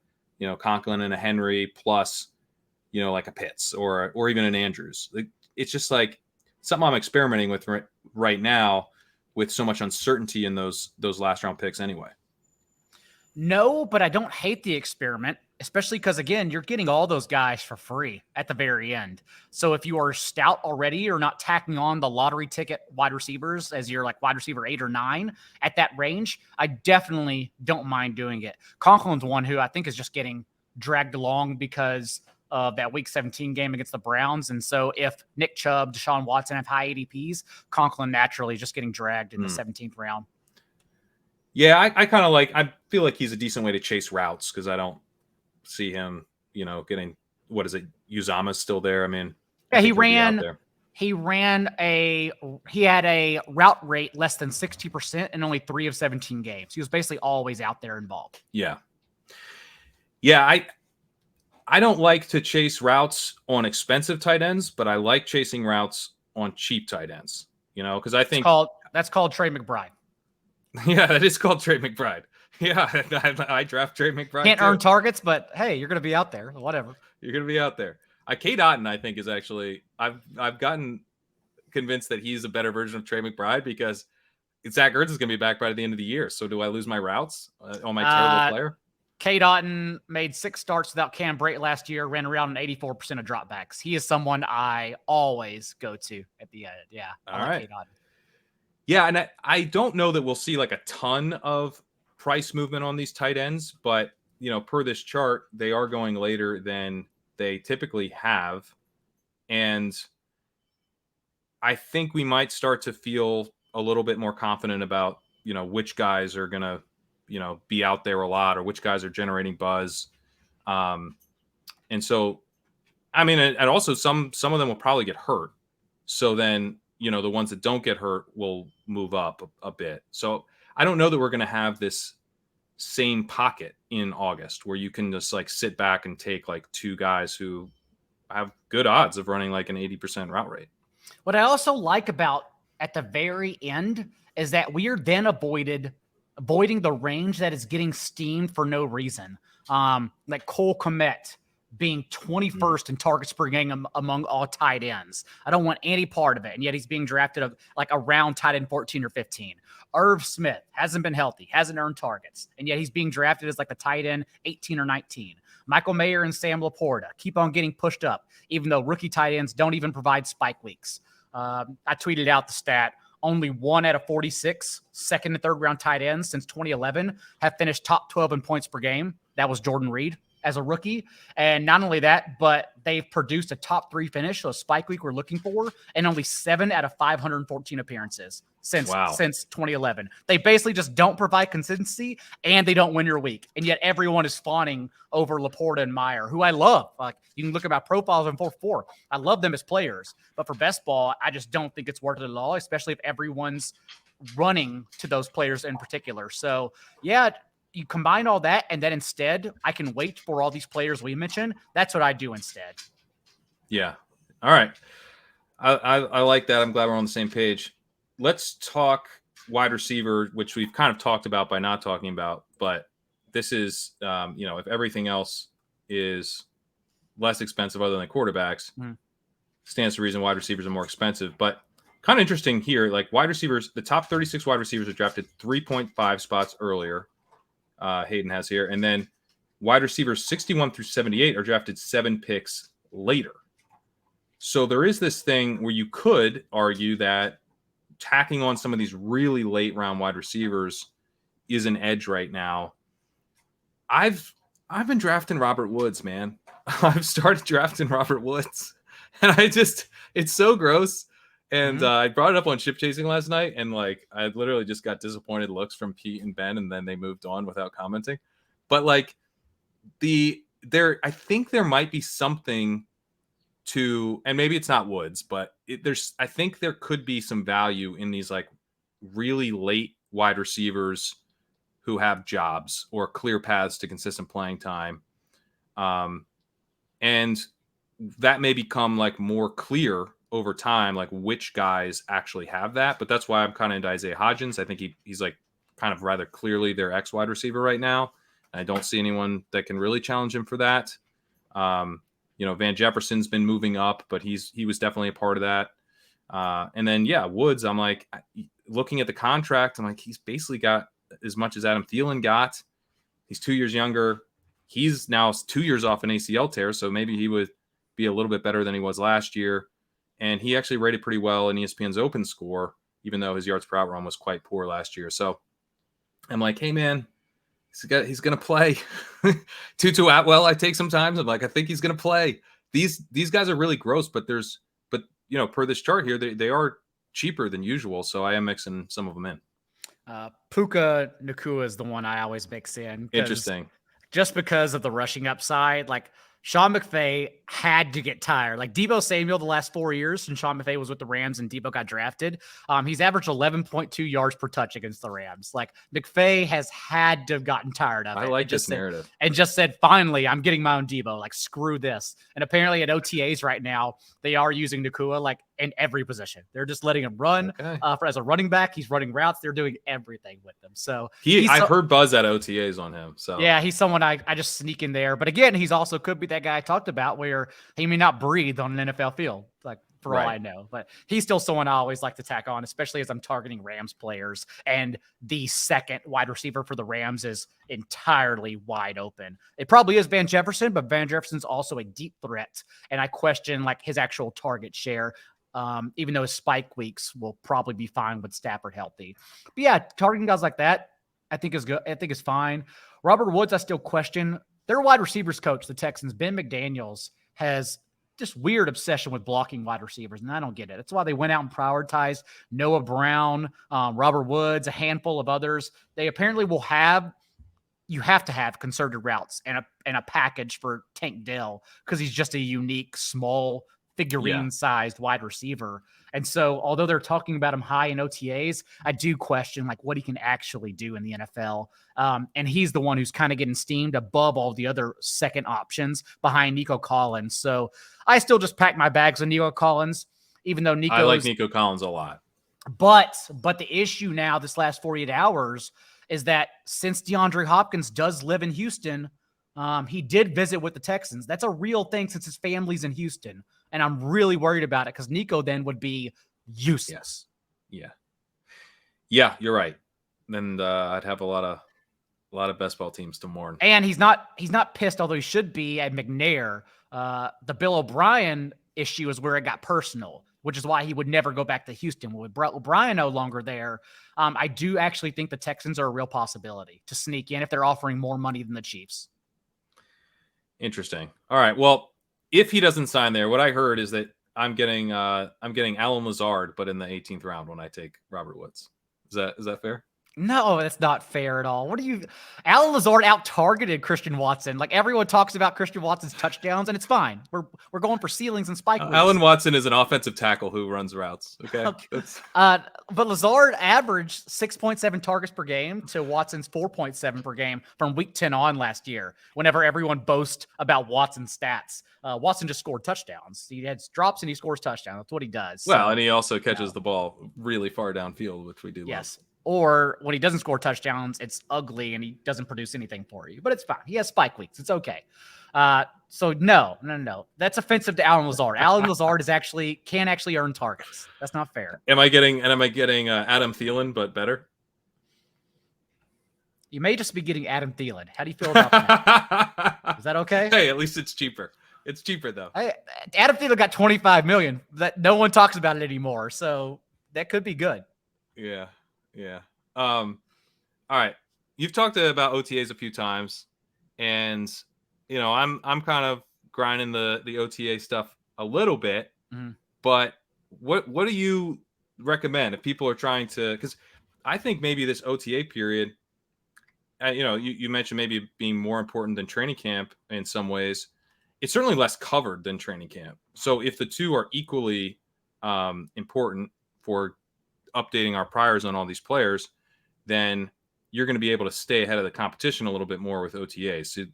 Conklin and a Henry plus, like a Pitts or even an Andrews. It's just like something I'm experimenting with right now with so much uncertainty in those last round picks anyway. No, but I don't hate the experiment, especially because, again, you're getting all those guys for free at the very end. So if you are stout already or not tacking on the lottery ticket wide receivers as you're like wide receiver 8 or 9 at that range, I definitely don't mind doing it. Conklin's one who I think is just getting dragged along because of that Week 17 game against the Browns. And so if Nick Chubb, Deshaun Watson have high ADPs, Conklin naturally is just getting dragged in the 17th round. Yeah, I feel like he's a decent way to chase routes because I don't see him, getting, what is it? Uzama's still there. I mean, yeah, he had a route rate less than 60% in only 3 of 17 games. He was basically always out there involved. Yeah. Yeah. I don't like to chase routes on expensive tight ends, but I like chasing routes on cheap tight ends, because I think that's called Trey McBride. Yeah, that is called Trey McBride. Yeah, I draft Trey McBride. Can't earn targets, but hey, you're going to be out there. Whatever. You're going to be out there. Kate Otten, I think, is actually I've gotten convinced that he's a better version of Trey McBride because Zach Ertz is going to be back by the end of the year. So do I lose my routes on my terrible player? K. Dotton made 6 starts without Cam Brate last year, ran around an 84% of dropbacks. He is someone I always go to at the end. Yeah. All like right. K. Dotton. Yeah. And I don't know that we'll see like a ton of price movement on these tight ends, but, per this chart, they are going later than they typically have. And I think we might start to feel a little bit more confident about, which guys are going to, be out there a lot or which guys are generating buzz. And so, I mean, and also some of them will probably get hurt. So then, the ones that don't get hurt will move up a bit. So I don't know that we're going to have this same pocket in August where you can just like sit back and take like 2 guys who have good odds of running like an 80% route rate. What I also like about at the very end is that we are then avoiding the range that is getting steamed for no reason. Like Cole Kmet being 21st in targets per game among all tight ends. I don't want any part of it. And yet he's being drafted like around tight end 14 or 15. Irv Smith hasn't been healthy, hasn't earned targets. And yet he's being drafted as like the tight end 18 or 19. Michael Mayer and Sam Laporta keep on getting pushed up, even though rookie tight ends don't even provide spike weeks. I tweeted out the stat. Only 1 out of 46 second and third round tight ends since 2011 have finished top 12 in points per game. That was Jordan Reed as a rookie. And not only that, but they've produced a top 3 finish, so a spike week we're looking for, and only 7 out of 514 appearances since 2011. They basically just don't provide consistency, and they don't win your week. And yet everyone is fawning over Laporta and Meyer, who I love. Like, you can look at my profiles on 4-4. I love them as players. But for best ball, I just don't think it's worth it at all, especially if everyone's running to those players in particular. So, yeah, you combine all that, and then instead I can wait for all these players we mentioned. That's what I do instead. Yeah. All right. I like that. I'm glad we're on the same page. Let's talk wide receiver, which we've kind of talked about by not talking about, but this is, if everything else is less expensive other than quarterbacks, stands to reason wide receivers are more expensive. But kind of interesting here, like wide receivers, the top 36 wide receivers are drafted 3.5 spots earlier. Hayden has here. And then wide receivers 61 through 78 are drafted 7 picks later. So there is this thing where you could argue that tacking on some of these really late round wide receivers is an edge right now. I've been drafting Robert Woods, man. I've started drafting Robert Woods, and it's so gross. And I brought it up on Ship Chasing last night, and like I literally just got disappointed looks from Pete and Ben, and then they moved on without commenting. But like I think there might be something to, and maybe it's not Woods, but I think there could be some value in these like really late wide receivers who have jobs or clear paths to consistent playing time. And that may become like more clear over time, like which guys actually have that. But that's why I'm kind of into Isaiah Hodgins. I think he's like kind of rather clearly their X wide receiver right now. And I don't see anyone that can really challenge him for that. Van Jefferson's been moving up, but he was definitely a part of that. And then, Woods, I'm like, looking at the contract, I'm like, he's basically got as much as Adam Thielen got. He's 2 years younger. He's now 2 years off an ACL tear, so maybe he would be a little bit better than he was last year. And he actually rated pretty well in ESPN's open score, even though his yards per out run was quite poor last year. So I'm like, hey, man, he's going to play. Tutu Atwell, I take sometimes. I'm like, I think he's going to play. These guys are really gross, but per this chart here, they are cheaper than usual. So I am mixing some of them in. Puka Nacua is the one I always mix in. Interesting. Just because of the rushing upside, like Sean McVay had to get tired. Like Deebo Samuel the last 4 years, and Sean McVay was with the Rams and Deebo got drafted. He's averaged 11.2 yards per touch against the Rams. Like McVay has had to have gotten tired of it. I like this narrative. And just said, finally, I'm getting my own Deebo. Like, screw this. And apparently at OTAs right now, they are using Nacua like in every position. They're just letting him run as a running back. He's running routes. They're doing everything with him. So I've heard buzz at OTAs on him. So yeah, he's someone I just sneak in there. But again, he's also could be that guy I talked about where he may not breathe on an NFL field. like for all I know. But he's still someone I always like to tack on, especially as I'm targeting Rams players. And the second wide receiver for the Rams is entirely wide open. It probably is Van Jefferson, but Van Jefferson's also a deep threat. And I question like his actual target share. Even though his spike weeks will probably be fine with Stafford healthy. But yeah, targeting guys like that, I think is good. I think is fine. Robert Woods, I still question. Their wide receivers coach, the Texans, Ben McDaniels, has this weird obsession with blocking wide receivers, and I don't get it. That's why they went out and prioritized Noah Brown, Robert Woods, a handful of others. They apparently will have. You have to have concerted routes and a package for Tank Dell because he's just a unique, small, figurine-sized wide receiver. And so, although they're talking about him high in OTAs, I do question like what he can actually do in the NFL. And he's the one who's kind of getting steamed above all the other second options behind Nico Collins. So I still just pack my bags with Nico Collins, even though I like Nico Collins a lot. But the issue now, this last 48 hours, is that since DeAndre Hopkins does live in Houston, he did visit with the Texans. That's a real thing since his family's in Houston. And I'm really worried about it because Nico then would be useless. Yeah, you're right. Then I'd have a lot of best ball teams to mourn. And he's not pissed, although he should be at McNair. The Bill O'Brien issue is where it got personal, which is why he would never go back to Houston. With O'Brien no longer there, I do actually think the Texans are a real possibility to sneak in if they're offering more money than the Chiefs. Interesting. All right. Well, if he doesn't sign there, what I heard is that I'm getting Alan Lazard, but in the 18th round when I take Robert Woods. Is that fair? No, that's not fair at all. Alan Lazard out-targeted Christian Watson. Like everyone talks about Christian Watson's touchdowns, and it's fine. We're going for ceilings and spike weeks. Alan Watson is an offensive tackle who runs routes. Okay. But Lazard averaged 6.7 targets per game to Watson's 4.7 per game from week 10 on last year. Whenever everyone boasts about Watson's stats, Watson just scored touchdowns. He has drops and he scores touchdowns. That's what he does. Well, and he also catches the ball really far downfield, which we do. Yes. Or when he doesn't score touchdowns, it's ugly and he doesn't produce anything for you. But it's fine. He has spike weeks. It's okay. So no. That's offensive to Alan Lazard. Alan Lazard can actually earn targets. That's not fair. Am I getting Adam Thielen, but better? You may just be getting Adam Thielen. How do you feel about that? Is that okay? Hey, at least it's cheaper. It's cheaper though. Adam Thielen got $25 million. That no one talks about it anymore. So that could be good. Yeah. All right. You've talked about OTAs a few times, and I'm kind of grinding the OTA stuff a little bit. Mm-hmm. But what do you recommend if people are trying to? Because I think maybe this OTA period, you mentioned maybe being more important than training camp in some ways. It's certainly less covered than training camp. So if the two are equally important for updating our priors on all these players, then you're going to be able to stay ahead of the competition a little bit more with OTAs. So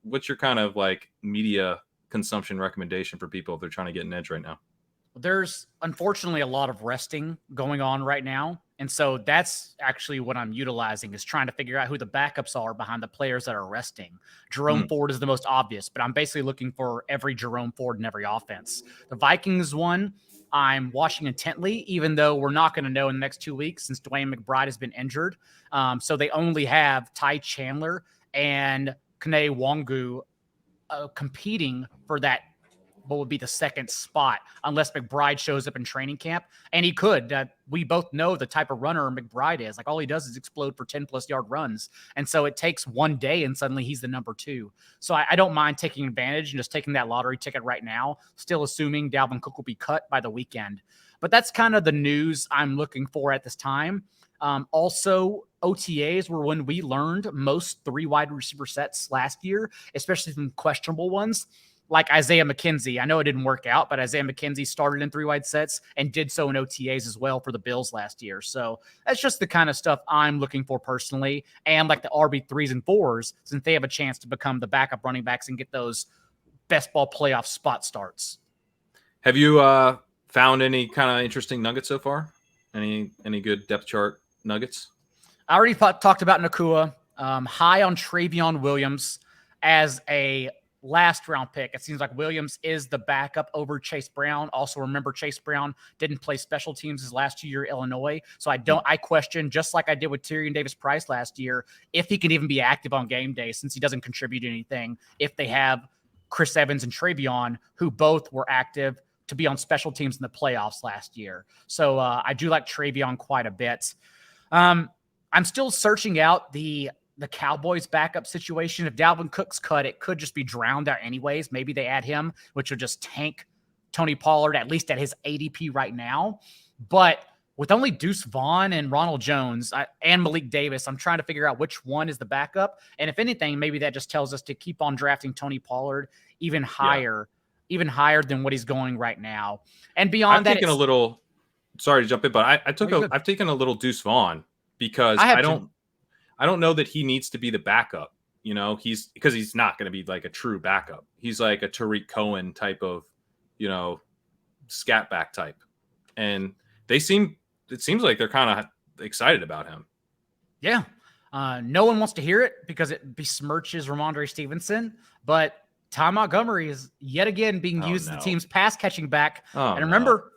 what's your kind of like media consumption recommendation for people if they're trying to get an edge right now? There's unfortunately a lot of resting going on right now. And so that's actually what I'm utilizing is trying to figure out who the backups are behind the players that are resting. Jerome Ford is the most obvious, but I'm basically looking for every Jerome Ford in every offense. The Vikings one, I'm watching intently, even though we're not going to know in the next 2 weeks since Dwayne McBride has been injured. So they only have Ty Chandler and Kene Wangu competing for that, what would be the second spot, unless McBride shows up in training camp. And he could. We both know the type of runner McBride is. Like all he does is explode for 10-plus yard runs. And so it takes one day and suddenly he's the number 2. So I don't mind taking advantage and just taking that lottery ticket right now, still assuming Dalvin Cook will be cut by the weekend. But that's kind of the news I'm looking for at this time. Also, OTAs were when we learned most 3 wide receiver sets last year, especially some questionable ones. Like Isaiah McKenzie. I know it didn't work out, but Isaiah McKenzie started in 3 wide sets and did so in OTAs as well for the Bills last year. So that's just the kind of stuff I'm looking for personally. And like the RB3s and 4s, since they have a chance to become the backup running backs and get those best ball playoff spot starts. Have you found any kind of interesting nuggets so far? Any good depth chart nuggets? I already talked about Nakua. High on Travion Williams as a last round pick. It seems like Williams is the backup over Chase Brown. Also, remember Chase Brown didn't play special teams his last 2 year at Illinois. So I question, just like I did with Tyrion Davis-Price last year, if he can even be active on game day since he doesn't contribute anything. If they have Chris Evans and Travion, who both were active to be on special teams in the playoffs last year. So I do like Travion quite a bit. I'm still searching out the Cowboys backup situation. If Dalvin Cook's cut, it could just be drowned out anyways. Maybe they add him, which would just tank Tony Pollard, at least at his ADP right now. But with only Deuce Vaughn and Ronald Jones and Malik Davis, I'm trying to figure out which one is the backup. And if anything, maybe that just tells us to keep on drafting Tony Pollard even higher than what he's going right now. And beyond that, taken a little, sorry to jump in, but I've taken a little Deuce Vaughn because I don't know that he needs to be the backup. You know, because he's not going to be like a true backup. He's like a Tariq Cohen type of, you know, scat back type. And it seems like they're kind of excited about him. Yeah. No one wants to hear it because it besmirches Ramondre Stevenson, but Ty Montgomery is yet again being used as the team's pass catching back. Remember,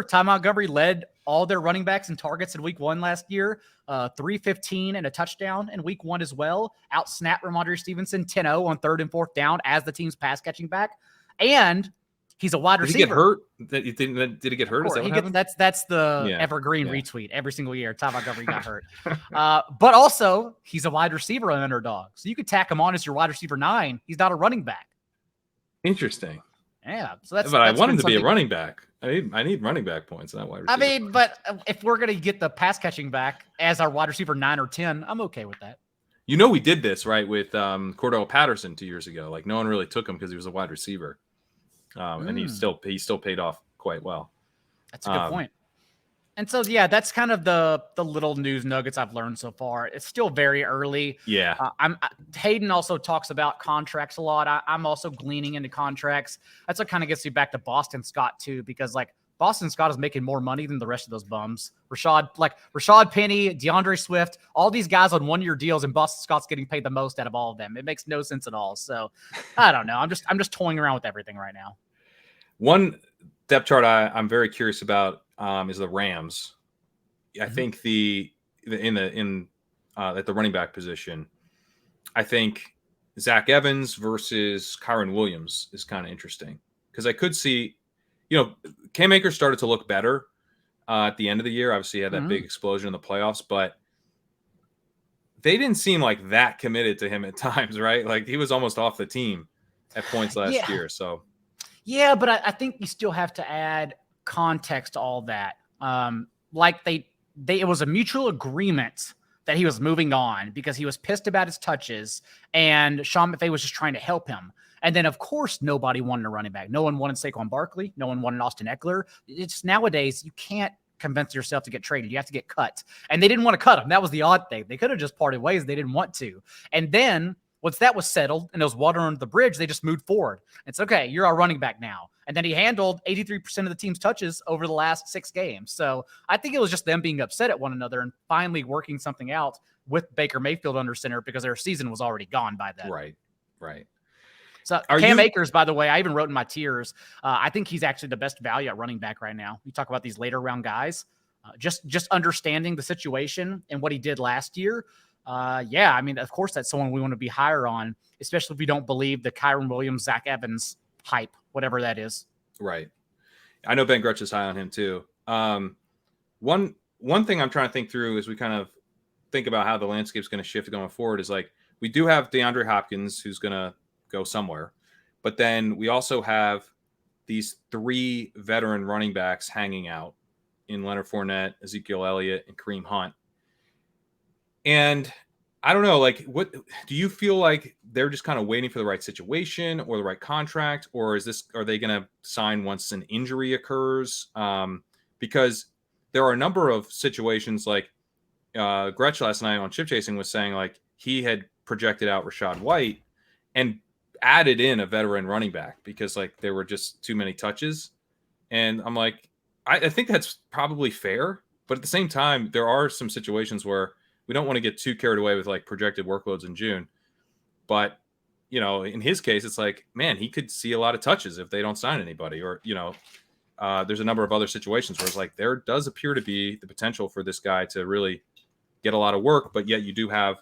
Ty Montgomery led all their running backs and targets in week 1 last year, 315 and a touchdown in week 1 as well. Outsnapped Ramondre Stevenson 10-0 on 3rd and 4th down as the team's pass catching back. And he's a wide receiver. Did he get hurt? Did he get hurt? Is that what happened? That's the evergreen retweet every single year. Ty Montgomery got hurt. But also, he's a wide receiver on underdog. So you could tack him on as your wide receiver 9. He's not a running back. Interesting. Yeah. So but I want him to be a running back. I need running back points, not wide receiver. I mean, but if we're going to get the pass catching back as our wide receiver 9 or 10, I'm okay with that. You know, we did this, right, with Cordell Patterson 2 years ago. Like, no one really took him because he was a wide receiver. And he still paid off quite well. That's a good point. And so, yeah, that's kind of the little news nuggets I've learned so far. It's still very early. Yeah. Hayden also talks about contracts a lot. I'm also gleaning into contracts. That's what kind of gets me back to Boston Scott too, because like Boston Scott is making more money than the rest of those bums. Rashad Penny, DeAndre Swift, all these guys on 1-year deals, and Boston Scott's getting paid the most out of all of them. It makes no sense at all. So I don't know. I'm just toying around with everything right now. One depth chart I'm very curious about is the Rams. I think at the running back position, I think Zach Evans versus Kyren Williams is kind of interesting because I could see, you know, Cam Akers started to look better at the end of the year. Obviously, he had that big explosion in the playoffs, but they didn't seem like that committed to him at times, right? Like he was almost off the team at points last year. So. Yeah, but I think you still have to add context to all that. It was a mutual agreement that he was moving on because he was pissed about his touches, and Sean McVay was just trying to help him. And then, of course, nobody wanted a running back. No one wanted Saquon Barkley. No one wanted Austin Eckler. It's nowadays you can't convince yourself to get traded. You have to get cut. And they didn't want to cut him. That was the odd thing. They could have just parted ways. They didn't want to. And then once that was settled and it was water under the bridge, they just moved forward. It's okay. You're our running back now. And then he handled 83% of the team's touches over the last 6 games. So I think it was just them being upset at one another and finally working something out with Baker Mayfield under center because their season was already gone by then. Right. So Cam Akers, by the way, I even wrote in my tiers. I think he's actually the best value at running back right now. You talk about these later round guys, just understanding the situation and what he did last year. I mean, of course, that's someone we want to be higher on, especially if we don't believe the Kyren Williams, Zach Evans hype, whatever that is. Right. I know Ben Grutch is high on him too. One thing I'm trying to think through as we kind of think about how the landscape is going to shift going forward is like we do have DeAndre Hopkins who's going to go somewhere, but then we also have these 3 veteran running backs hanging out in Leonard Fournette, Ezekiel Elliott, and Kareem Hunt. And I don't know, like, what do you feel like they're just kind of waiting for the right situation or the right contract, or are they going to sign once an injury occurs? Because there are a number of situations like Gretsch last night on Chip Chasing was saying like he had projected out Rachaad White and added in a veteran running back because like there were just too many touches. And I'm like, I think that's probably fair, but at the same time, there are some situations where we don't want to get too carried away with like projected workloads in June. But, in his case, it's like, man, he could see a lot of touches if they don't sign anybody, or, there's a number of other situations where it's like there does appear to be the potential for this guy to really get a lot of work, but yet you do have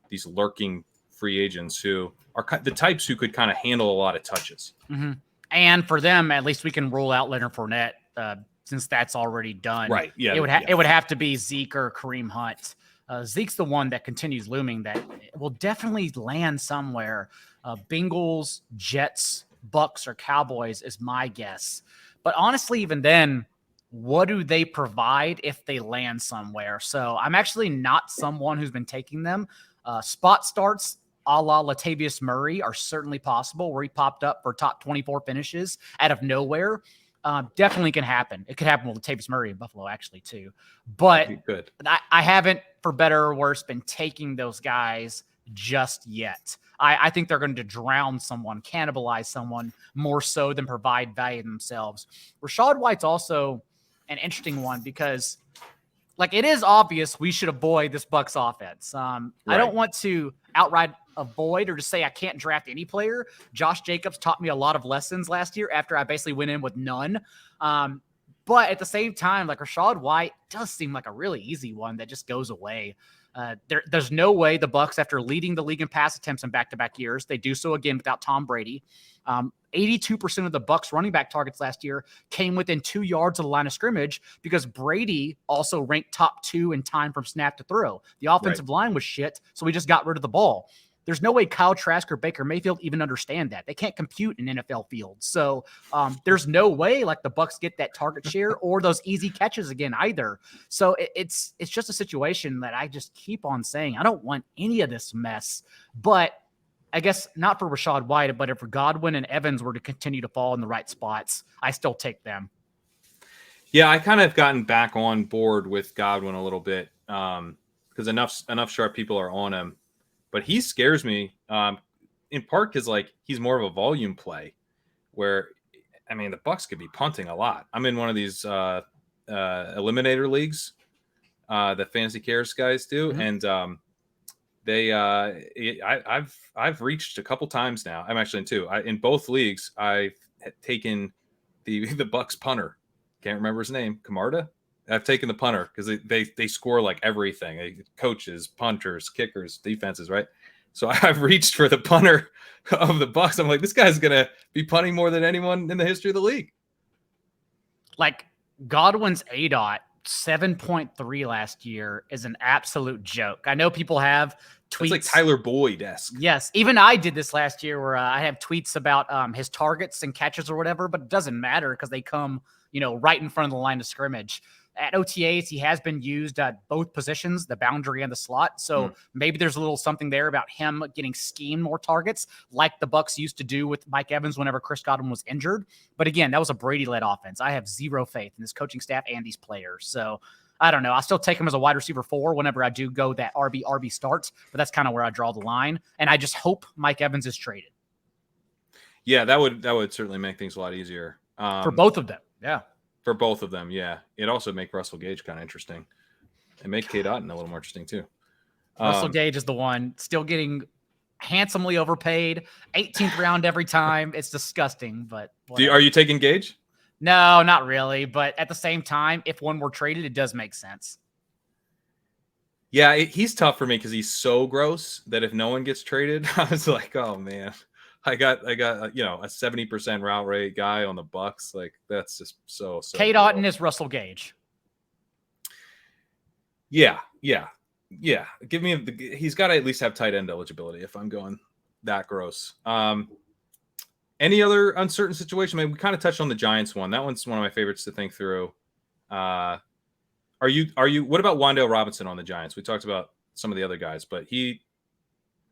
these lurking free agents who are the types who could kind of handle a lot of touches. Mm-hmm. And for them, at least we can rule out Leonard Fournette since that's already done. Right. Yeah. It would have to be Zeke or Kareem Hunt. Zeke's the one that continues looming that will definitely land somewhere. Bengals, Jets, Bucks, or Cowboys is my guess. But honestly, even then, what do they provide if they land somewhere? So I'm actually not someone who's been taking them. Spot starts a la Latavius Murray are certainly possible, where he popped up for top 24 finishes out of nowhere. Definitely can happen. It could happen with Latavius Murray in Buffalo, actually, too. But I haven't, for better or worse, been taking those guys just yet. I think they're going to drown someone, cannibalize someone more so than provide value themselves. Rachaad White's also an interesting one because, like, it is obvious we should avoid this Bucs offense. Right. I don't want to outright avoid or just say I can't draft any player. Josh Jacobs taught me a lot of lessons last year after I basically went in with none. But at the same time, like, Rachaad White does seem like a really easy one that just goes away. There's no way the Bucs, after leading the league in pass attempts in back-to-back years, they do so again without Tom Brady. 82% of the Bucs running back targets last year came within 2 yards of the line of scrimmage because Brady also ranked top 2 in time from snap to throw. The offensive line was shit, so we just got rid of the ball. There's no way Kyle Trask or Baker Mayfield even understand that. They can't compute in NFL fields. So there's no way like the Bucs get that target share or those easy catches again either. So it's just a situation that I just keep on saying I don't want any of this mess. But I guess not for Rachaad White, but if Godwin and Evans were to continue to fall in the right spots, I still take them. Yeah, I kind of gotten back on board with Godwin a little bit because enough sharp people are on him. But he scares me in part because, like, he's more of a volume play where, I mean, the Bucs could be punting a lot. I'm in one of these eliminator leagues that Fantasy Cares guys do. Mm-hmm. And I've reached a couple times now. I'm actually in two. In both leagues, I've taken the Bucs punter. Can't remember his name. Camarda? I've taken the punter because they score like everything. Coaches, punters, kickers, defenses, right? So I've reached for the punter of the Bucs. I'm like, this guy's gonna be punting more than anyone in the history of the league. Like, Godwin's ADOT 7.3 last year is an absolute joke. I know people have tweets. It's like Tyler Boyd-esque. Yes. Even I did this last year where I have tweets about his targets and catches or whatever, but it doesn't matter because they come, right in front of the line of scrimmage. At OTAs, he has been used at both positions, the boundary and the slot. So maybe there's a little something there about him getting schemed more targets like the Bucs used to do with Mike Evans whenever Chris Godwin was injured. But again, that was a Brady-led offense. I have zero faith in this coaching staff and these players. So I don't know. I still take him as a wide receiver 4 whenever I do go that RB starts, but that's kind of where I draw the line. And I just hope Mike Evans is traded. Yeah, that would certainly make things a lot easier. For both of them. Yeah. For both of them, yeah. It'd also make Russell Gage kind of interesting. And make Cade Otton a little more interesting, too. Russell Gage is the one still getting handsomely overpaid. 18th round every time. It's disgusting, but are you taking Gage? No, not really. But at the same time, if one were traded, it does make sense. Yeah, he's tough for me because he's so gross that if no one gets traded, I was like, oh, man. I got a 70% route rate guy on the Bucs. Like, that's just so. Cade Otton is Russell Gage. Yeah. Give me he's got to at least have tight end eligibility if I'm going that gross. Any other uncertain situation? I mean, we kind of touched on the Giants one. That one's one of my favorites to think through. Are you? What about Wan'Dale Robinson on the Giants? We talked about some of the other guys, but he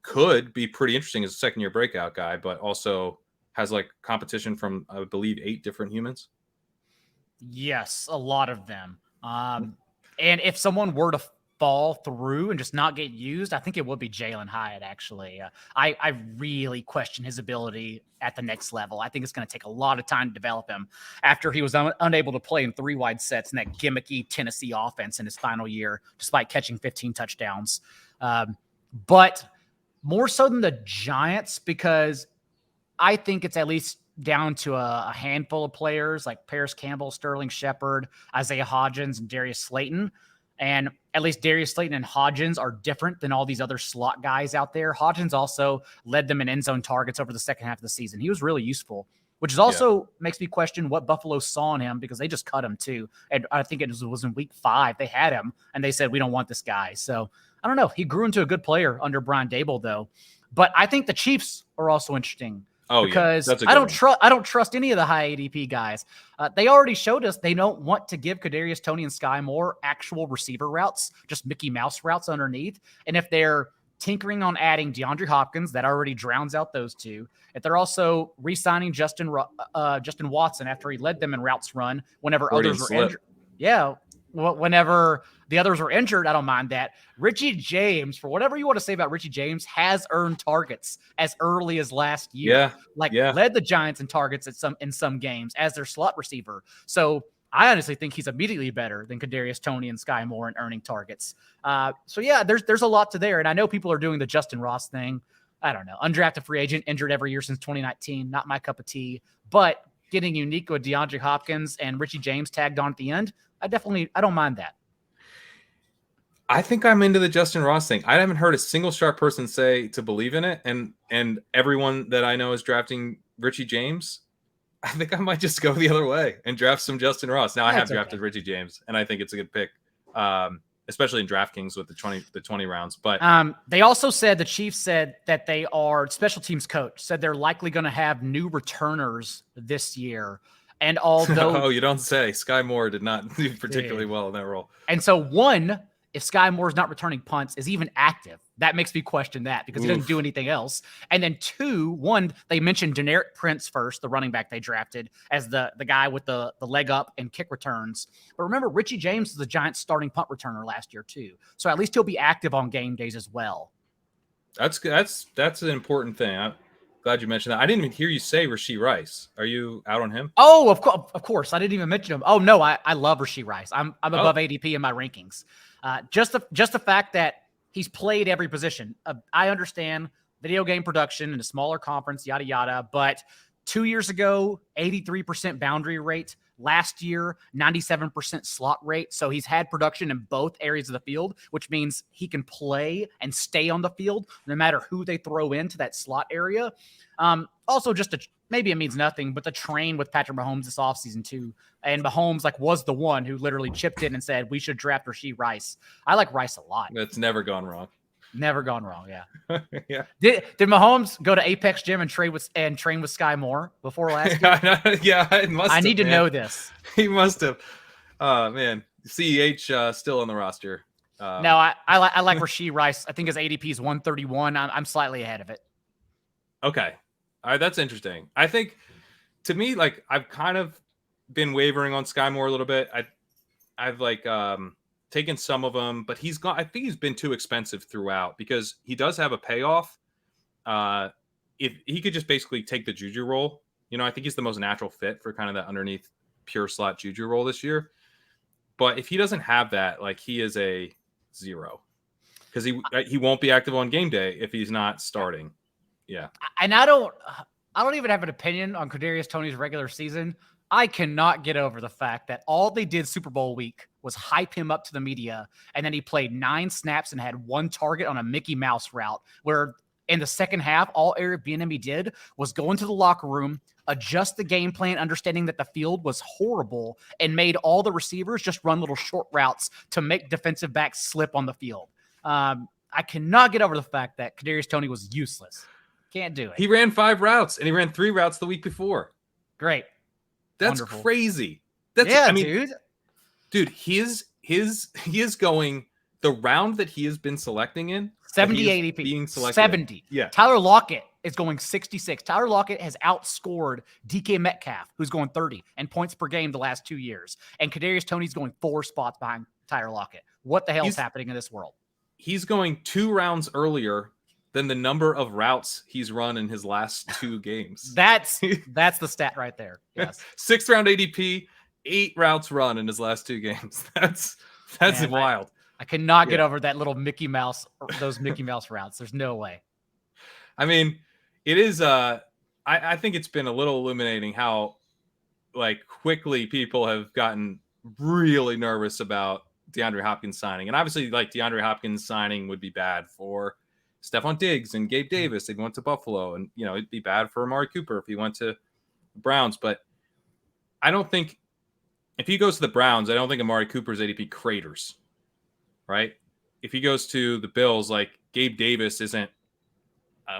could be pretty interesting as a second-year breakout guy, but also has like competition from, I believe, 8 different humans. Yes, a lot of them. And if someone were to fall through and just not get used, I think it would be Jalen Hyatt, actually. I really question his ability at the next level. I think it's going to take a lot of time to develop him after he was unable to play in 3 wide sets in that gimmicky Tennessee offense in his final year, despite catching 15 touchdowns. But more so than the Giants, because I think it's at least down to a handful of players like Paris Campbell, Sterling Shepard, Isaiah Hodgins, and Darius Slayton. And at least Darius Slayton and Hodgins are different than all these other slot guys out there. Hodgins also led them in end zone targets over the second half of the season. He was really useful, which is also makes me question what Buffalo saw in him, because they just cut him too. And I think it was in week 5. They had him and they said, we don't want this guy. So I don't know. He grew into a good player under Brian Daigle, though. But I think the Chiefs are also interesting. Because I don't trust any of the high ADP guys. They already showed us they don't want to give Kadarius Toney and Sky Moore actual receiver routes, just Mickey Mouse routes underneath. And if they're tinkering on adding DeAndre Hopkins, that already drowns out those two. If they're also re-signing Justin Watson after he led them in routes run whenever others were injured. Yeah, whenever the others were injured, I don't mind that. Richie James, for whatever you want to say about Richie James, has earned targets as early as last year. Led the Giants in targets in some games as their slot receiver. So I honestly think he's immediately better than Kadarius Toney and Sky Moore in earning targets. There's a lot to there. And I know people are doing the Justin Ross thing. I don't know. Undrafted free agent, injured every year since 2019. Not my cup of tea. But getting unique with DeAndre Hopkins and Richie James tagged on at the end, I don't mind that. I think I'm into the Justin Ross thing. I haven't heard a single sharp person say to believe in it. And everyone that I know is drafting Richie James. I think I might just go the other way and draft some Justin Ross. Now I have drafted Richie James, and I think it's a good pick, especially in DraftKings with the 20 rounds. But they also said, the Chiefs said that they are special teams coach, said they're likely going to have new returners this year. And although you don't say, Sky Moore did not do particularly well in that role. And so if Sky Moore's not returning punts, is even active, that makes me question that, because he doesn't do anything else. And then 2, they mentioned Deneric Prince first, the running back they drafted, as the guy with the leg up and kick returns. But remember, Richie James is the Giants' starting punt returner last year too. So at least he'll be active on game days as well. That's an important thing. I'm glad you mentioned that. I didn't even hear you say Rashee Rice. Are you out on him? Oh, of course. I didn't even mention him. Oh no, I love Rashee Rice. I'm above ADP in my rankings. Just the fact that he's played every position. I understand video game production in a smaller conference, yada, yada. But 2 years ago, 83% boundary rate. Last year, 97% slot rate. So he's had production in both areas of the field, which means he can play and stay on the field no matter who they throw into that slot area. Also, maybe it means nothing, but the train with Patrick Mahomes this offseason too. And Mahomes was the one who literally chipped in and said, we should draft Rashee Rice. I like Rice a lot. That's never gone wrong. Never gone wrong, yeah. Yeah. Did Mahomes go to Apex Gym and train with Sky Moore before last year? Yeah, it must have. I need to know this. He must have. Man, CEH still on the roster. No, I like Rashee Rice. I think his ADP is 131. I'm slightly ahead of it. Okay. All right, that's interesting. I think, to me, I've kind of been wavering on Sky Moore a little bit. I've taken some of them, but I think he's been too expensive throughout, because he does have a payoff. If he could just basically take the Juju role, I think he's the most natural fit for kind of that underneath pure slot Juju role this year. But if he doesn't have that, he is a 0, because he won't be active on game day if he's not starting. Yeah. And I don't even have an opinion on Kadarius Toney's regular season. I cannot get over the fact that all they did Super Bowl week was hype him up to the media, and then he played 9 snaps and had 1 target on a Mickey Mouse route, where in the second half, all Eric Bieniemy did was go into the locker room, adjust the game plan, understanding that the field was horrible, and made all the receivers just run little short routes to make defensive backs slip on the field. I cannot get over the fact that Kadarius Toney was useless. Can't do it. He ran 5 routes, and he ran 3 routes the week before. Great. That's wonderful. Crazy. Dude, he is going the round that he has been selecting in. 70 ADP. Being selected 70. Yeah. Tyler Lockett is going 66. Tyler Lockett has outscored DK Metcalf, who's going 30 and points per game the last 2 years. And Kadarius Toney's going 4 spots behind Tyler Lockett. What the hell is happening in this world? He's going 2 rounds earlier than the number of routes he's run in his last 2 games. That's the stat right there. Yes. 6th round ADP, 8 routes run in his last 2 games. That's wild. I cannot get over that little Mickey Mouse, those Mickey Mouse routes. There's no way. I mean, it is. I think it's been a little illuminating how like quickly people have gotten really nervous about DeAndre Hopkins signing, and obviously, like DeAndre Hopkins signing would be bad for Stephon Diggs and Gabe Davis. They went to Buffalo, and it'd be bad for Amari Cooper if he went to the Browns. But I don't think if he goes to the Browns, I don't think Amari Cooper's ADP craters, right? If he goes to the Bills, like Gabe Davis isn't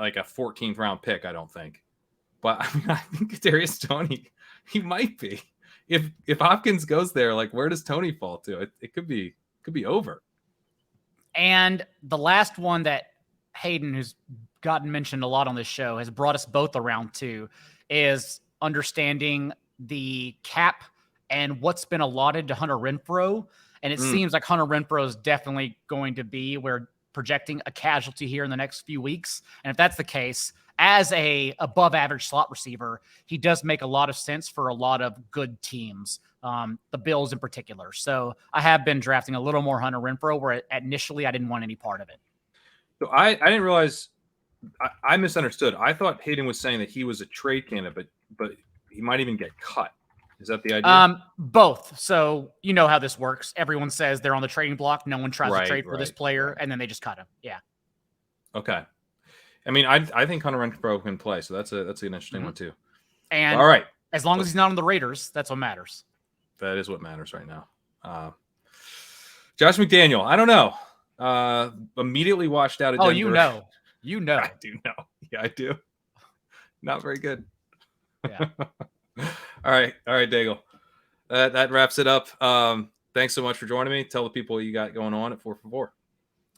like a 14th round pick, I don't think. But I mean, I think Darius Toney, he might be. If Hopkins goes there, like where does Toney fall to? It could be over. And the last one that Hayden, who's gotten mentioned a lot on this show, has brought us both around to is understanding the cap and what's been allotted to Hunter Renfrow. And it seems like Hunter Renfrow is definitely going to be, we're projecting a casualty here in the next few weeks. And if that's the case, as a above average slot receiver, he does make a lot of sense for a lot of good teams, the Bills in particular. So I have been drafting a little more Hunter Renfrow, where initially I didn't want any part of it. So I didn't realize, I misunderstood. I thought Hayden was saying that he was a trade candidate, but he might even get cut. Is that the idea? Both. So you know how this works. Everyone says they're on the trading block. No one tries to trade for this player, and then they just cut him. Yeah. Okay. I mean, I think Hunter Renfrow can play, so that's an interesting one too. And all right, as long as he's not on the Raiders, that's what matters. That is what matters right now. Josh McDaniel, I don't know. Immediately washed out of Denver. You know. I do know. Yeah, I do. Not very good. Yeah. All right, Daigle. That wraps it up. Thanks so much for joining me. Tell the people what you got going on at 4for4.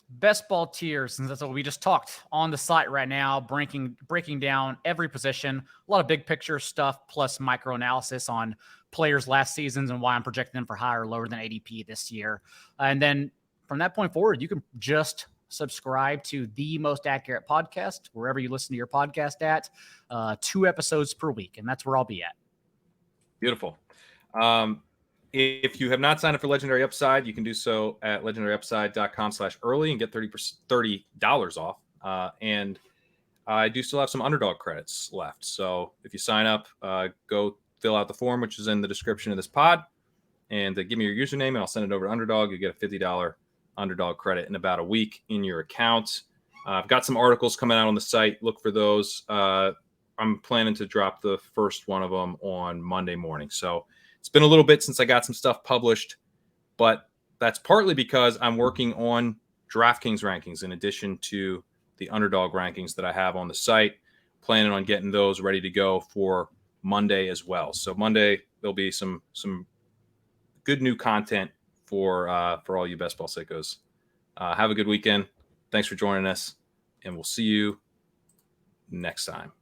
Best ball tiers, and that's what we just talked on the site right now, breaking down every position, a lot of big picture stuff, plus micro analysis on players' last seasons and why I'm projecting them for higher or lower than ADP this year. And then from that point forward, you can just subscribe to the Most Accurate Podcast, wherever you listen to your podcast at, 2 episodes per week. And that's where I'll be at. Beautiful. If you have not signed up for Legendary Upside, you can do so at legendaryupside.com/early and get $30 off. And I do still have some underdog credits left. So if you sign up, go fill out the form, which is in the description of this pod, and give me your username, and I'll send it over to Underdog. You get a $50 underdog credit in about a week in your account. I've got some articles coming out on the site. Look for those. I'm planning to drop the first one of them on Monday morning. So it's been a little bit since I got some stuff published, but that's partly because I'm working on DraftKings rankings in addition to the Underdog rankings that I have on the site. Planning on getting those ready to go for Monday as well. So Monday there'll be some good new content for all you best ball sickos. Have a good weekend. Thanks for joining us, and we'll see you next time.